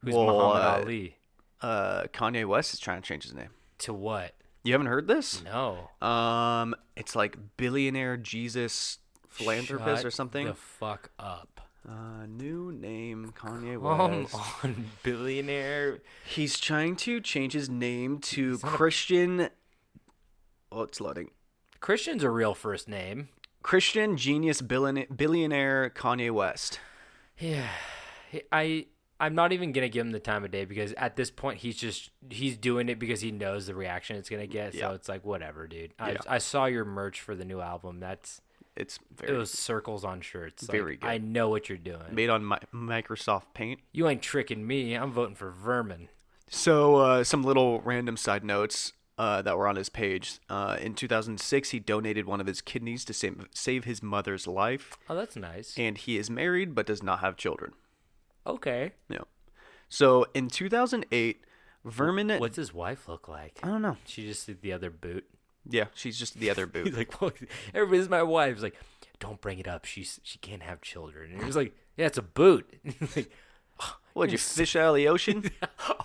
Who's well, Muhammad Ali. Kanye West is trying to change his name. To what? You haven't heard this? No. It's like billionaire Jesus philanthropist Shut or something. the fuck up. New name Kanye Come West. on, billionaire. He's trying to change his name to not a- Christian. Oh, it's loading. Christian's a real first name. Christian genius billionaire Kanye West. Yeah. I'm not even gonna give him the time of day because at this point he's doing it because he knows the reaction it's gonna get. Yeah. So it's like whatever, dude. Yeah. I saw your merch for the new album. It's It very was circles on shirts. Very Like, good. I know what you're doing. made on Microsoft Paint. You ain't tricking me. I'm voting for Vermin. So some little random side notes that were on his page. In 2006, he donated one of his kidneys to save his mother's life, Oh, that's nice. and he is married but does not have children. Okay. Yeah. So in 2008, Vermin. What's his wife look like? I don't know. She just did the other boot. Yeah, she's just the other He's boot. like, well, everybody's my wife. He's like, don't bring it up. She can't have children. And he was like, yeah, it's a boot. He's like, What'd you fish out of the ocean?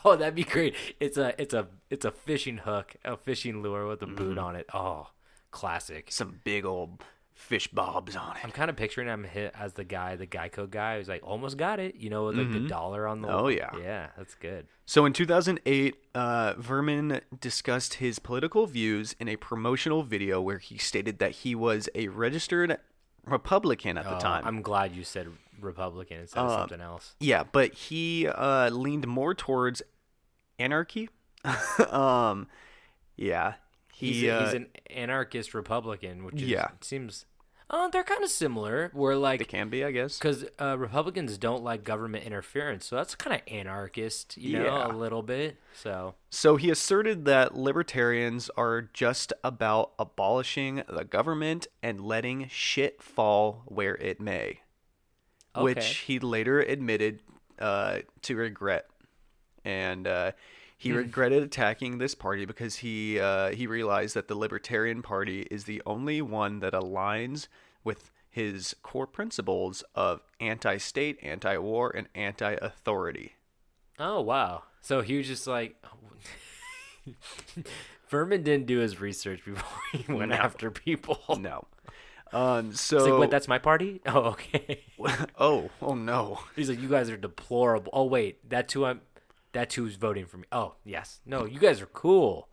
oh, that'd be great. It's a fishing hook, a fishing lure with a boot on it. Oh, classic. Some big old fish bobs on I'm it. kind of picturing him as the Geico guy who's like, almost got it. You know, with like the dollar on the. Oh, yeah. Yeah, that's good. So in 2008, Vermin discussed his political views in a promotional video where he stated that he was a registered Republican at the time. I'm glad you said Republican instead of something else. Yeah, but he leaned more towards anarchy. Yeah. He's an anarchist Republican, which is, Yeah. seems. They're kind of similar. Where They like can be, I guess. because Republicans don't like government interference, so that's kind of anarchist, you know, Yeah. a little bit. So So he asserted that libertarians are just about abolishing the government and letting shit fall where it may, which Okay. he later admitted to regret. And he regretted attacking this party because he realized that the Libertarian Party is the only one that aligns with his core principles of anti-state, anti-war, and anti-authority. oh wow, so he was just like. Vermin didn't do his research before he went after people. No. It's So like, wait, that's my party? Oh, okay. oh no. He's like, you guys are deplorable. Oh, wait, that's who's voting for me. Oh, yes. No, you guys are cool.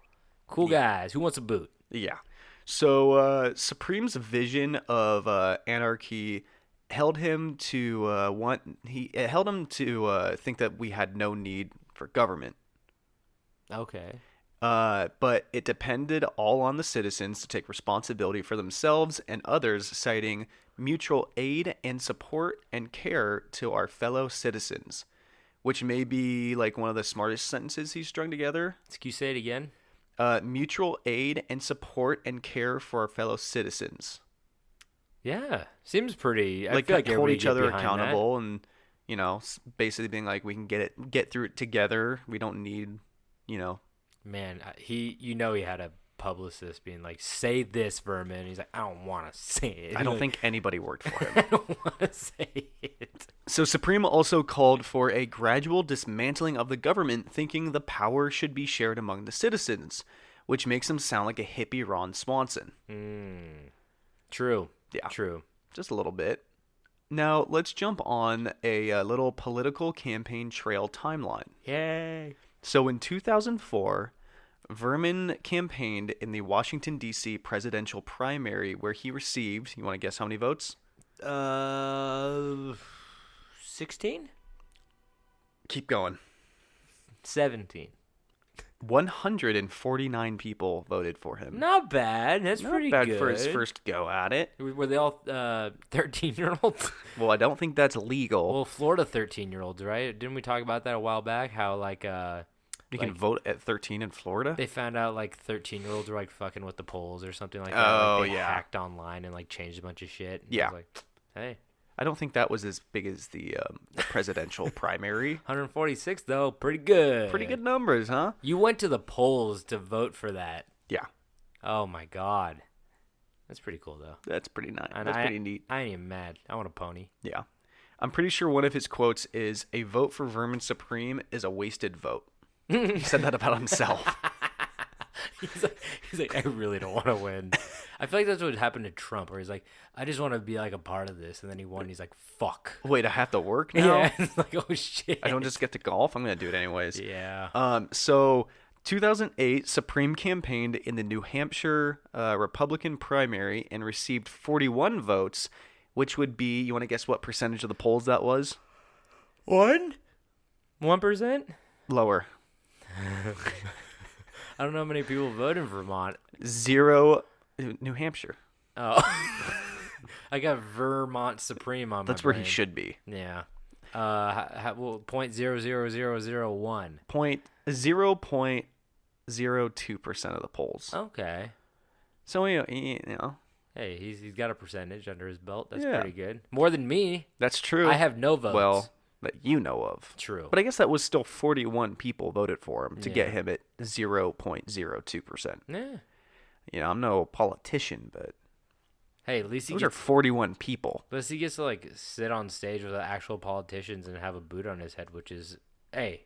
Cool guys. Who wants a boot? Yeah. So Supreme's vision of anarchy held him to think that we had no need for government. Okay. But it depended all on the citizens to take responsibility for themselves and others, citing mutual aid and support and care to our fellow citizens, which may be like one of the smartest sentences he's strung together. Can you say it again? Mutual aid and support and care for our fellow citizens. Yeah. Seems pretty. I Like feel like hold everybody each get other behind accountable and, basically being like, we can get through it together. We don't need, that. Man, he had a publicist being like, say this, Vermin. He's like, I don't want to say it. I don't Like, think anybody worked for him. I don't want to say it. So Supreme also called for a gradual dismantling of the government, thinking the power should be shared among the citizens, which makes him sound like a hippie Ron Swanson. True. Yeah. True. Just a little bit. Now, let's jump on a little political campaign trail timeline. Yay. So in 2004, Vermin campaigned in the Washington, D.C. presidential primary where he received, you want to guess how many votes? 16? Keep going. 17. 149 people voted for him. Not bad. That's Not pretty bad good. for his first go at it. Were they all 13-year-olds? Well, I don't think that's legal. Well, Florida 13-year-olds, right? Didn't we talk about that a while back? How You can vote at 13 in Florida? they found out 13-year-olds were fucking with the polls or something like that. Oh, They yeah. hacked online and changed a bunch of shit. And Yeah. I was like, hey, I don't think that was as big as the presidential primary. 146 though, pretty good. Pretty good numbers, huh? You went to the polls to vote for that. Yeah, Oh my god, that's pretty cool though. that's pretty nice. And That's pretty neat. I ain't even mad. I want a pony. Yeah. I'm pretty sure one of his quotes is, "A vote for Vermin Supreme is a wasted vote." He said that about himself. He's like, I really don't want to win. I feel like that's what happened to Trump, where he's like, I just want to be a part of this, and then he won. He's like, fuck. Wait, I have to work now? Yeah, it's like, oh shit. I don't just get to golf? I'm going to do it anyways. Yeah. So 2008, Supreme campaigned in the New Hampshire Republican primary and received 41 votes, which would be, you want to guess what percentage of the polls that was? 1%? Lower. I don't know how many people vote in Vermont. 0. New Hampshire. Oh. I got Vermont Supreme on That's my where brain. he should be. Yeah. Well, 0.00001. 0.02% of the polls. Okay. So, you know, Hey, he's got a percentage under his belt. That's Yeah. pretty good. More than me. that's true. I have no votes. Well, that you know of. True. But I guess that was still 41 people voted for him to get Yeah. him at 0.02%. Yeah. You know, I'm no politician, but Hey, at least he those are gets, 41 people. at least he gets to sit on stage with actual politicians and have a boot on his head, which is, hey,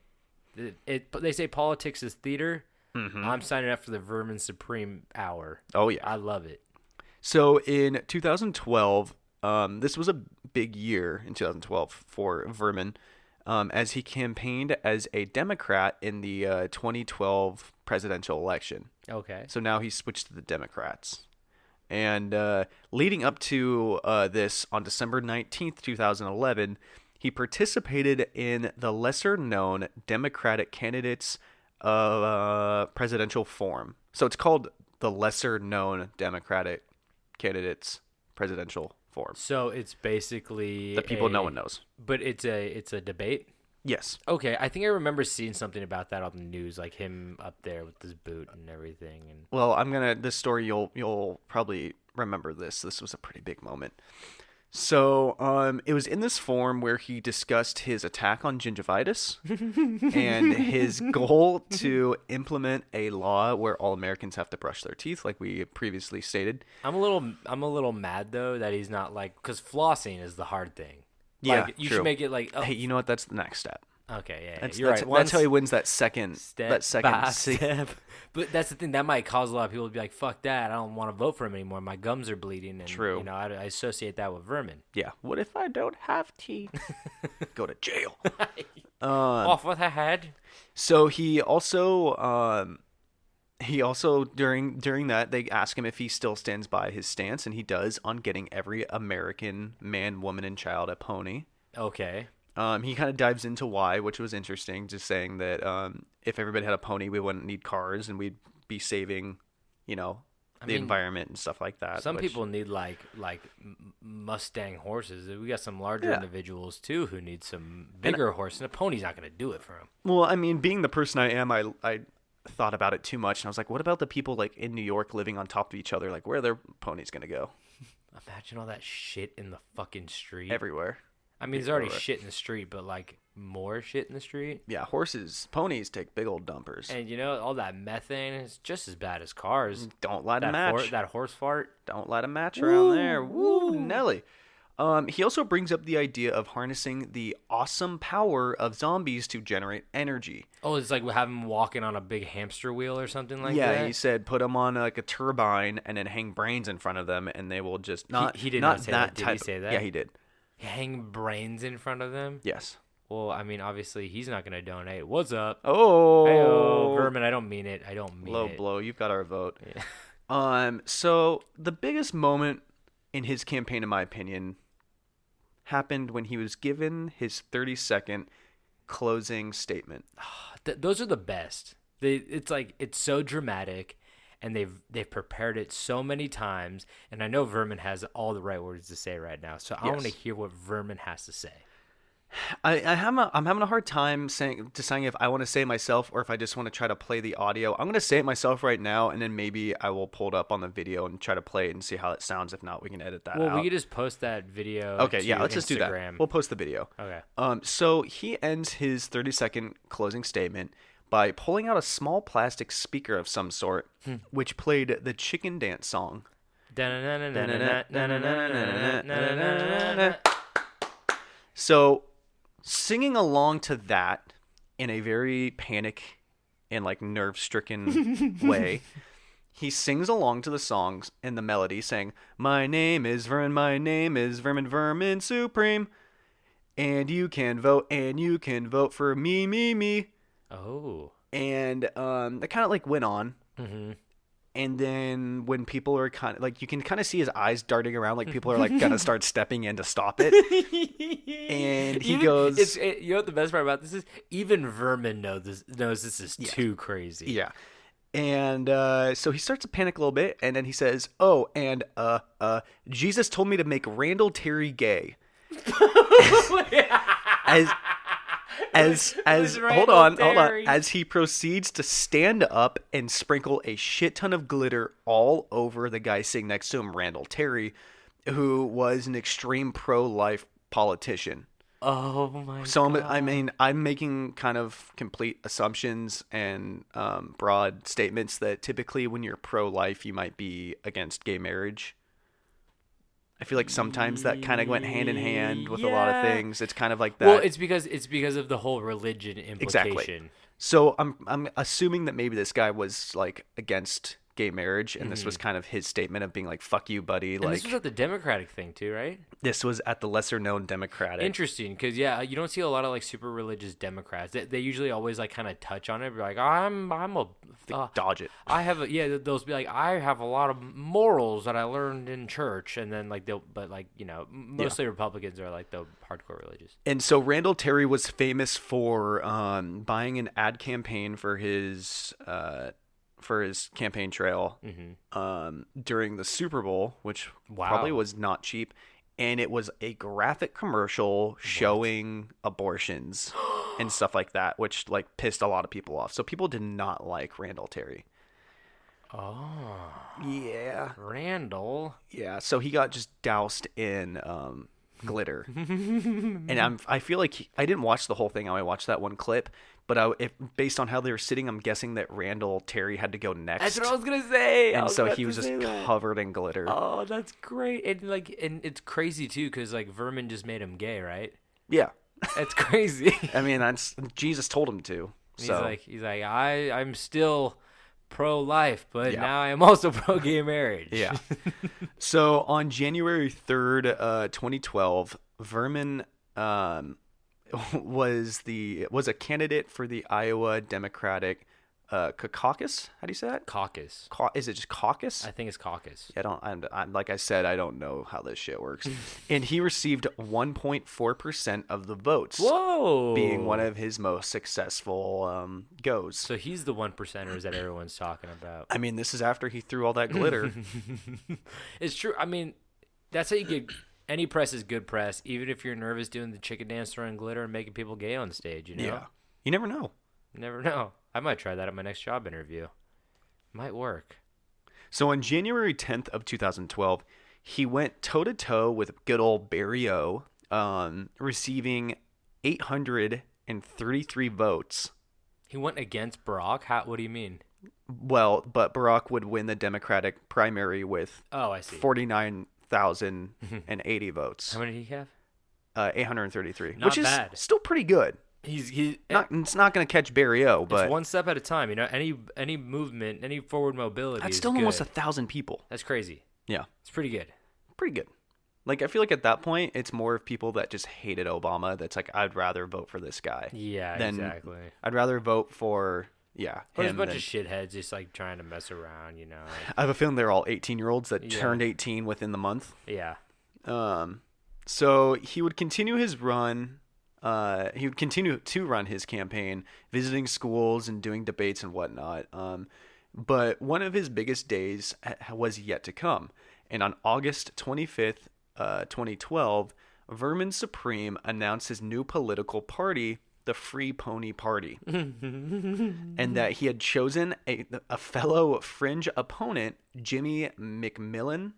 they say politics is theater. Mm-hmm. I'm signing up for the Vermin Supreme hour. Oh, yeah. I love it. So in 2012, this was a big year in 2012 for Vermin, as he campaigned as a Democrat in the 2012 presidential election. Okay. So now he switched to the Democrats. And leading up to this, on December 19th, 2011, he participated in the lesser-known Democratic Candidates Presidential Forum. So it's called the lesser-known Democratic Candidates Presidential Forum. So it's basically The people no one knows. But it's a debate. Yes. Okay, I think I remember seeing something about that on the news, like him up there with his boot and everything. And Well, this story you'll probably remember this. This was a pretty big moment. So, it was in this forum where he discussed his attack on gingivitis and his goal to implement a law where all Americans have to brush their teeth, like we previously stated. I'm a little mad though that he's not because flossing is the hard thing. Yeah, you true. should make it Hey, you know what? That's the next step. Okay, yeah, That's, you're that's, right. that's how he wins that second step. seat. But that's the thing that might cause a lot of people to be like, "Fuck that! I don't want to vote for him anymore. My gums are bleeding." And, True. I associate that with Vermin. Yeah. What if I don't have teeth? Go to jail. Off with her head. So he also during that they ask him if he still stands by his stance, and he does, on getting every American man, woman, and child a pony. Okay. He kind of dives into why, which was interesting, just saying that if everybody had a pony, we wouldn't need cars and we'd be saving, the environment and stuff like that. Some people need like Mustang horses. We got some larger individuals too who need some bigger horse, and a pony's not going to do it for them. Well, I mean, being the person I am, I thought about it too much, and I was like, what about the people in New York living on top of each other? Like, where are their ponies going to go? Imagine all that shit in the fucking street. Everywhere. I mean, there's already shit in the street, but more shit in the street. Yeah, ponies take big old dumpers. And all that methane is just as bad as cars. Don't let them match. That horse fart. Don't let them match around there. Woo, Nelly. He also brings up the idea of harnessing the awesome power of zombies to generate energy. Oh, it's like have them walking on a big hamster wheel or something like that? Yeah, he said put them on a turbine and then hang brains in front of them, and they will just not. He did not not say that. Did he say that? Yeah, he did. Hang brains in front of them? Yes. Well, I mean, obviously, he's not going to donate. What's up? Oh. Hey-o, Vermin, I don't mean it. Low blow. You've got our vote. Yeah. So the biggest moment in his campaign, in my opinion, happened when he was given his 30-second closing statement. Those are the best. It's like it's so dramatic, and they've prepared it so many times. And I know Vermin has all the right words to say right now, so I want to Yes. hear what Vermin has to say. I'm having a hard time deciding if I want to say it myself or if I just want to try to play the audio. I'm going to say it myself right now, and then maybe I will pull it up on the video and try to play it and see how it sounds. If not, we can edit that Well, out. we could just post that video. Okay, to yeah, let's just do that. Instagram. We'll post the video. Okay. So he ends his 30-second closing statement by pulling out a small plastic speaker of some sort, which played the chicken dance song. So, singing along to that in a very panic and like nerve-stricken way, he sings along to the songs and the melody, saying, "My name is Vermin, my name is Vermin, Vermin Supreme, and you can vote for me, me, me." Oh. And that kind of like went on. Mm-hmm. And then when people are kind of like, you can kind of see his eyes darting around, like people are like gonna start stepping in to stop it. And he goes, you know what the best part about this is? Even Vermin knows this is too crazy. yeah. And so he starts to panic a little bit, and then he says, "Oh, and Jesus told me to make Randall Terry gay." As hold on, as he proceeds to stand up and sprinkle a shit ton of glitter all over the guy sitting next to him, Randall Terry, who was an extreme pro-life politician. Oh my So God. I'm making kind of complete assumptions and broad statements that typically when you're pro-life, you might be against gay marriage. I feel like sometimes that kind of went hand in hand with a lot of Yeah. things. It's kind of like that. Well, it's because of the whole religion implication. Exactly. So I'm assuming that maybe this guy was like against gay marriage, and this was kind of his statement of being like, "Fuck you, buddy." And Like this was at the Democratic thing too, right? this was at the lesser known Democratic. Interesting, because you don't see a lot of like super religious Democrats. They usually always like kind of touch on it, be like, Dodge it. I have a they'll be like, I have a lot of morals that I learned in church, and then like mostly Republicans are like the hardcore religious. And so Randall Terry was famous for buying an ad campaign for his campaign trail during the Super Bowl, which probably was not cheap. And it was a graphic commercial showing abortions and stuff like that, which like pissed a lot of people off. So people did not like Randall Terry. Oh, Yeah. Randall. Yeah. So he got just doused in glitter. And I feel like I didn't watch the whole thing. I only watched that one clip. But based on how they were sitting, I'm guessing that Randall Terry had to go next. That's what I was gonna say. And so he was just covered in glitter. Oh, that's great. And it's crazy too, because like Vermin just made him gay, right? Yeah. That's crazy. I mean, Jesus told him to. So He's like I'm still pro-life, but Yeah. now I am also pro-gay marriage. yeah. So on January 3rd, 2012, Vermin was a candidate for the Iowa Democratic caucus. How do you say that? Caucus. Is it just caucus? I think it's caucus. I don't. I'm like I said, I don't know how this shit works. And he received 1.4% of the votes, Whoa. being one of his most successful goes. So he's the 1%ers that everyone's talking about. I mean, this is after he threw all that glitter. It's true. I mean, that's how you get any press is good press, even if you're nervous doing the chicken dance, throwing glitter, and making people gay on stage. You know. Yeah. You never know. Never know. I might try that at my next job interview. Might work. So on January 10th of 2012, he went toe-to-toe with good old Barry O, receiving 833 votes. He went against Barack? What do you mean? Well, but Barack would win the Democratic primary with Oh, I see. 49,080 votes. How many did he have? 833, Not which is bad. still pretty good. He's It's not going to catch Barry O, but it's one step at a time. You know, any movement, any forward mobility. that's is still good. almost 1,000 people. That's crazy. Yeah, It's pretty good. pretty good. Like, I feel like at that point, it's more of people that just hated Obama. That's like, I'd rather vote for this guy. Yeah, than- exactly. I'd rather vote for There's a him bunch than- of shitheads just like trying to mess around. You know. I have a feeling they're all 18-year-olds that Yeah. turned 18 within the month. Yeah. So he would continue his run He would continue to run his campaign, visiting schools and doing debates and whatnot. But one of his biggest days was yet to come. And on August 25th, 2012, Vermin Supreme announced his new political party, the Free Pony Party, and that he had chosen a fellow fringe opponent, Jimmy McMillan.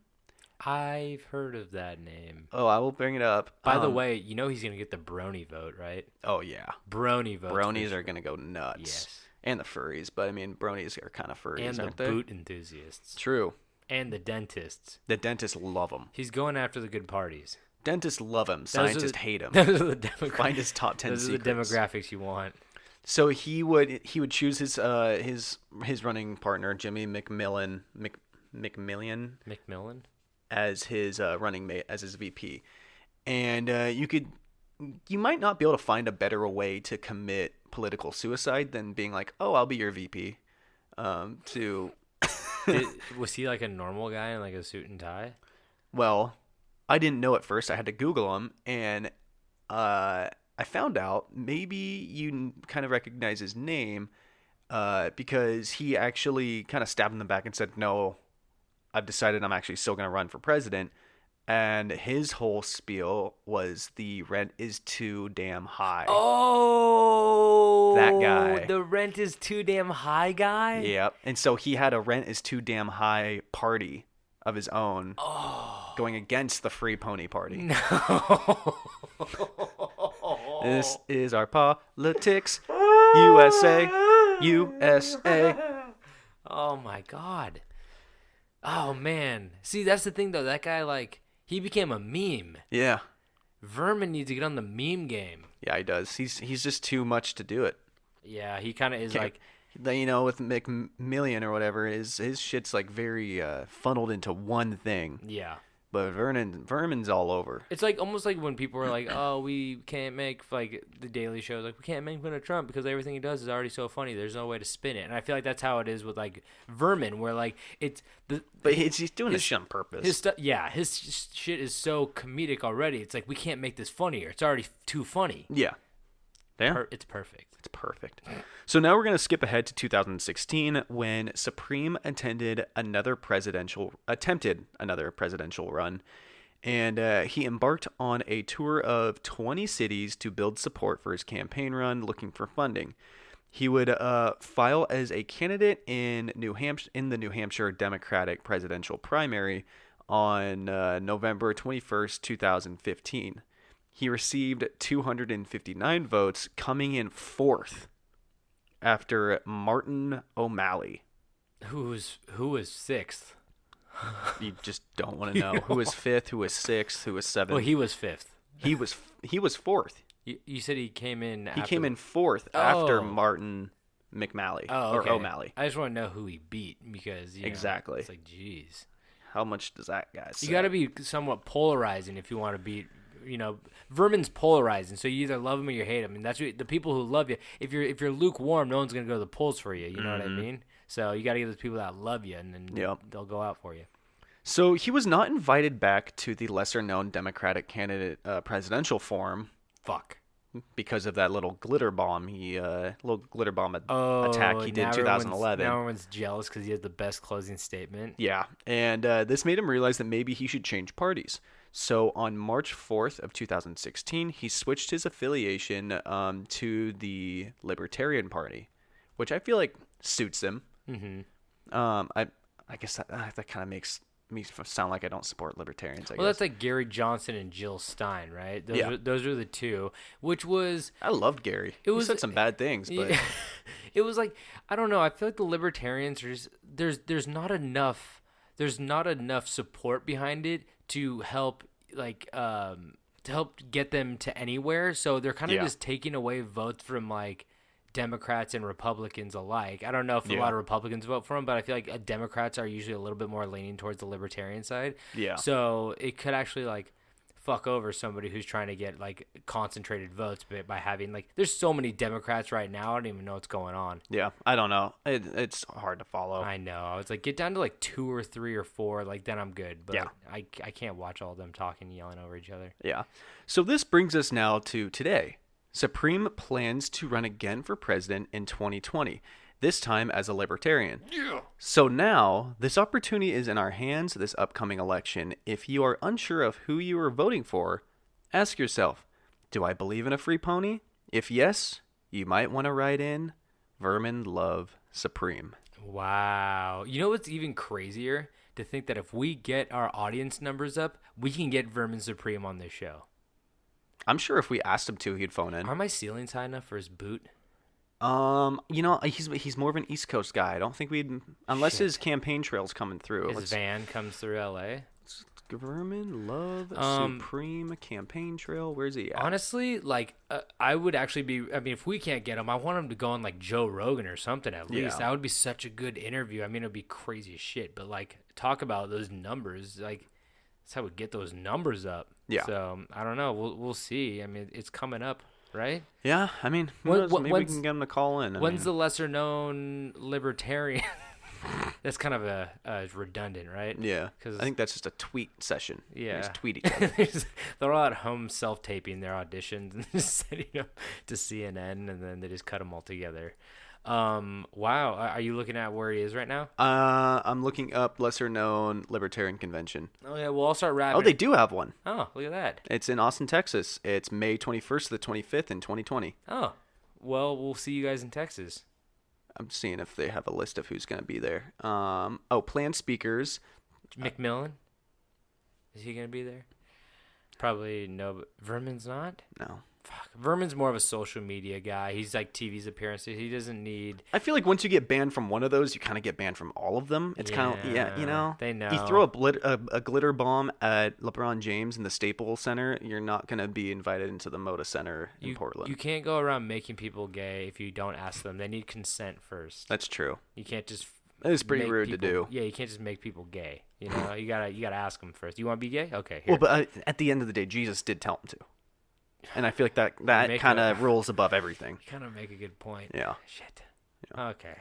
I've heard of that name. Oh, I will bring it up. By the way, you know he's going to get the brony vote, right? Oh, yeah. Brony vote. Bronies are going to go nuts. Yes. And the furries, but I mean, bronies are kind of furries, And the aren't they? boot enthusiasts. True. And the dentists. The dentists love him. He's going after the good parties. Dentists love him. Scientists hate him. Those are the demographics. Find his top 10 Those secrets. are the demographics you want. So he would choose his running partner, Jimmy McMillan, McMillan? as his running mate, as his VP. And you might not be able to find a better way to commit political suicide than being like, oh, I'll be your VP. Was he like a normal guy in like a suit and tie? Well, I didn't know at first. I had to Google him, and I found out maybe you kind of recognize his name because he actually kind of stabbed in the back and said, no, I've decided I'm actually still going to run for president. And his whole spiel was the rent is too damn high. Oh, that guy. The rent is too damn high guy? Yep. And so he had a rent is too damn high party of his own going against the Free Pony Party. No. This is our politics. USA. USA. Oh, my God. Oh, man. See, that's the thing, though. That guy, like, he became a meme. Yeah. Vermin needs to get on the meme game. Yeah, he does. He's just too much to do it. Yeah, he kind of is like... You know, with McMillian or whatever, his shit's like very funneled into one thing. Yeah. But Vermin's all over. It's like almost like when people are like, "Oh, we can't make like the Daily Show, like we can't make fun of Trump because everything he does is already so funny. There's no way to spin it." And I feel like that's how it is with like Vermin, where like it's the. But he's doing this shit on purpose. His stuff, yeah, his shit is so comedic already. It's like we can't make this funnier. It's already too funny. Yeah. Damn. It's perfect. It's perfect. So now we're going to skip ahead to 2016 when Supreme attempted another presidential run, and he embarked on a tour of 20 cities to build support for his campaign run, looking for funding. He would file as a candidate in the New Hampshire Democratic presidential primary on November 21st, 2015. He received 259 votes, coming in fourth after Martin O'Malley. Who was sixth? You just don't want to know who was fifth, who was sixth, who was seventh. Well, he was fifth. He was fourth. You said he came in. He came in fourth after Martin McMalley okay. or O'Malley. I just want to know who he beat because exactly. It's like, geez, how much does that guy say? You got to be somewhat polarizing if you want to beat. Vermin's polarizing, so you either love him or you him, and that's the people who love you. If you're lukewarm, no one's gonna go to the polls for you. You know what I mean? So you got to get those people that love you, and then they'll go out for you. So he was not invited back to the lesser-known Democratic candidate presidential forum. Fuck. Because of that little glitter bomb attack he did in 2011. Now everyone's jealous because he has the best closing statement. Yeah, and this made him realize that maybe he should change parties. So on March 4th of 2016, he switched his affiliation to the Libertarian Party, which I feel like suits him. Mm-hmm. I guess that kind of makes me sound like I don't support libertarians. I guess. That's like Gary Johnson and Jill Stein, right? Those are the two. Which was I loved Gary. He said some bad things, but it was like I don't know. I feel like the libertarians are just there's not enough support behind it to help get them to anywhere. So they're kind of just taking away votes from like Democrats and Republicans alike. I don't know if a lot of Republicans vote for him, but I feel like Democrats are usually a little bit more leaning towards the libertarian side. Yeah. So it could actually like fuck over somebody who's trying to get like concentrated votes by having like there's so many Democrats right now. I don't even know what's going on. Yeah, I don't know. It's hard to follow. I know. It's like get down to like 2 or 3 or 4, like then I'm good. But I can't watch all of them talking and yelling over each other. Yeah. So this brings us now to today. Supreme plans to run again for president in 2020, this time as a libertarian. Yeah. So now, this opportunity is in our hands this upcoming election. If you are unsure of who you are voting for, ask yourself, do I believe in a free pony? If yes, you might want to write in Vermin Supreme. Wow. You know what's even crazier? To think that if we get our audience numbers up, we can get Vermin Supreme on this show. I'm sure if we asked him to, he'd phone in. Are my ceilings high enough for his boot? He's more of an East Coast guy. I don't think unless his campaign trail's coming through. His van comes through L.A. Vermin Supreme campaign trail. Where's he at? Honestly, I would actually be. I mean, if we can't get him, I want him to go on like Joe Rogan or something at least. That would be such a good interview. I mean, it'd be crazy as shit. But talk about those numbers. That's how we get those numbers up. Yeah. So I don't know. We'll see. I mean, it's coming up, right? Yeah. I mean, maybe we can get him to call in. When's the lesser known libertarian? That's kind of redundant, right? Yeah. Because I think that's just a tweet session. Yeah. Just tweet each other. They're all at home self-taping their auditions and just sending them to CNN, and then they just cut them all together. Wow. Are you looking at where he is right now? I'm looking up lesser known libertarian convention. Oh yeah, we'll all start wrapping. Oh, they do have one. Oh, look at that. It's in Austin, Texas. It's May 21st to the 25th in 2020. Oh, well, we'll see you guys in Texas. I'm seeing if they have a list of who's going to be there. Planned speakers. McMillan? Is he going to be there? Probably no, but Vermin's not? No. Fuck. Vermin's more of a social media guy. He's like TV's appearances. He doesn't need... I feel like once you get banned from one of those, you kind of get banned from all of them. It's kind of, you know. They know. You throw a glitter bomb at LeBron James in the Staples Center, you're not going to be invited into the Moda Center in Portland. You can't go around making people gay if you don't ask them. They need consent first. That's true. You can't just... It's pretty rude to do. Yeah, you can't just make people gay. You know, you gotta ask them first. You want to be gay? Okay. Well, Here. but at the end of the day, Jesus did tell him to. And I feel like that kind of rules above everything. You kind of make a good point. Yeah. Shit. Yeah. Okay.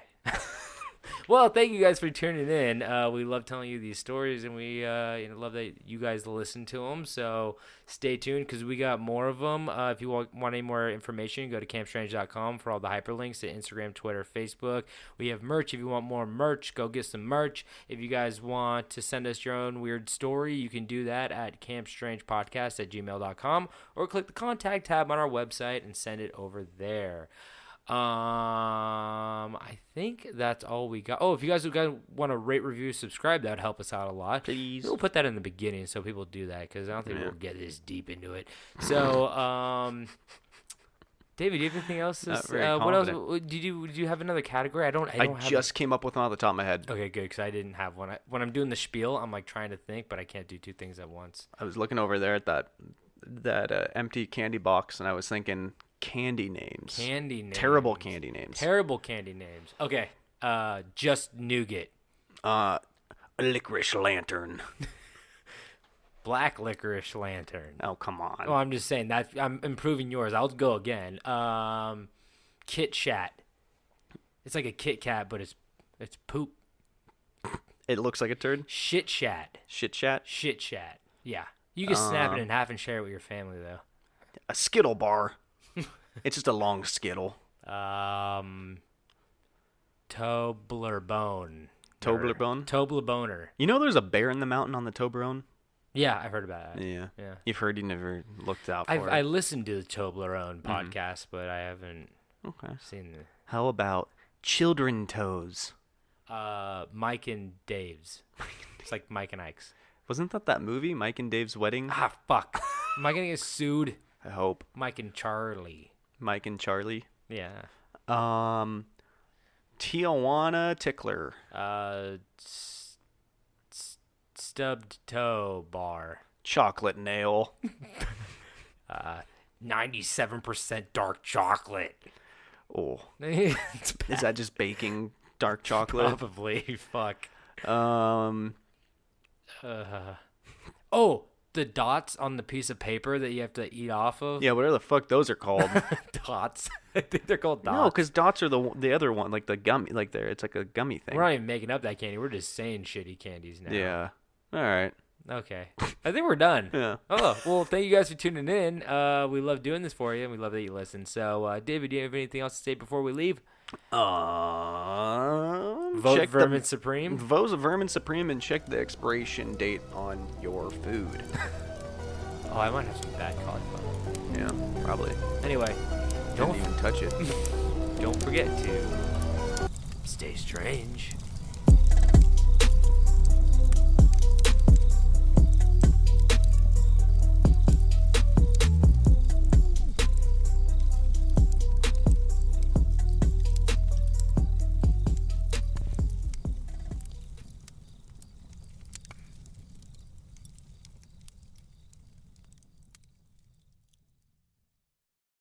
Well, thank you guys for tuning in. We love telling you these stories, and we love that you guys listen to them. So stay tuned because we got more of them. If you want any more information, go to campstrange.com for all the hyperlinks to Instagram, Twitter, Facebook. We have merch. If you want more merch, go get some merch. If you guys want to send us your own weird story, you can do that at campstrangepodcast@gmail.com or click the contact tab on our website and send it over there. I think that's all we got. Oh, if you guys want to rate, review, subscribe, that'd help us out a lot. Please. We'll put that in the beginning so people do that because I don't think we'll get this deep into it. So, David, do you have anything else? What else? Did you have another category? I just came up with one off the top of my head. Okay, good, because I didn't have one. When I'm doing the spiel, I'm like trying to think, but I can't do two things at once. I was looking over there at that empty candy box, and I was thinking candy names. Terrible candy names. Okay, just nougat. Licorice lantern. Black licorice lantern. Oh, come on. Oh, I'm just saying that I'm improving yours. I'll go again. Kit Shat. It's like a Kit Kat, but it's poop. It looks like a turd. Shit Shat. Shit Shat. Shit Shat. Yeah. You can snap it in half and share it with your family though. A Skittle bar. It's just a long Skittle. Toblerone. Toblerone? You know there's a bear in the mountain on the Toblerone? Yeah, I've heard about that. Yeah. You've heard, you never looked out for it. I listened to the Toblerone podcast, but I haven't seen the... How about Children Toes? Mike and Dave's. It's like Mike and Ike's. Wasn't that movie, Mike and Dave's Wedding? Ah, fuck. Am I going to get sued? I hope. Mike and Charlie. Mike and Charlie? Yeah. Tijuana Tickler. Stubbed toe bar. Chocolate nail. 97% dark chocolate. Oh. Is that just baking dark chocolate? Probably. Fuck. The dots on the piece of paper that you have to eat off of? Yeah, whatever the fuck those are called. Dots. I think they're called dots. No, because dots are the other one, like the gummy, like it's like a gummy thing. We're not even making up that candy. We're just saying shitty candies now. Yeah. All right. Okay. I think we're done. Yeah. Oh, well, thank you guys for tuning in. We love doing this for you, and we love that you listen. So, David, do you have anything else to say before we leave? Vote Vermin Supreme. Vote Vermin Supreme and check the expiration date on your food. Oh, I might have some bad cauliflower. Yeah, probably. Anyway, Don't even touch it. don't forget to stay strange.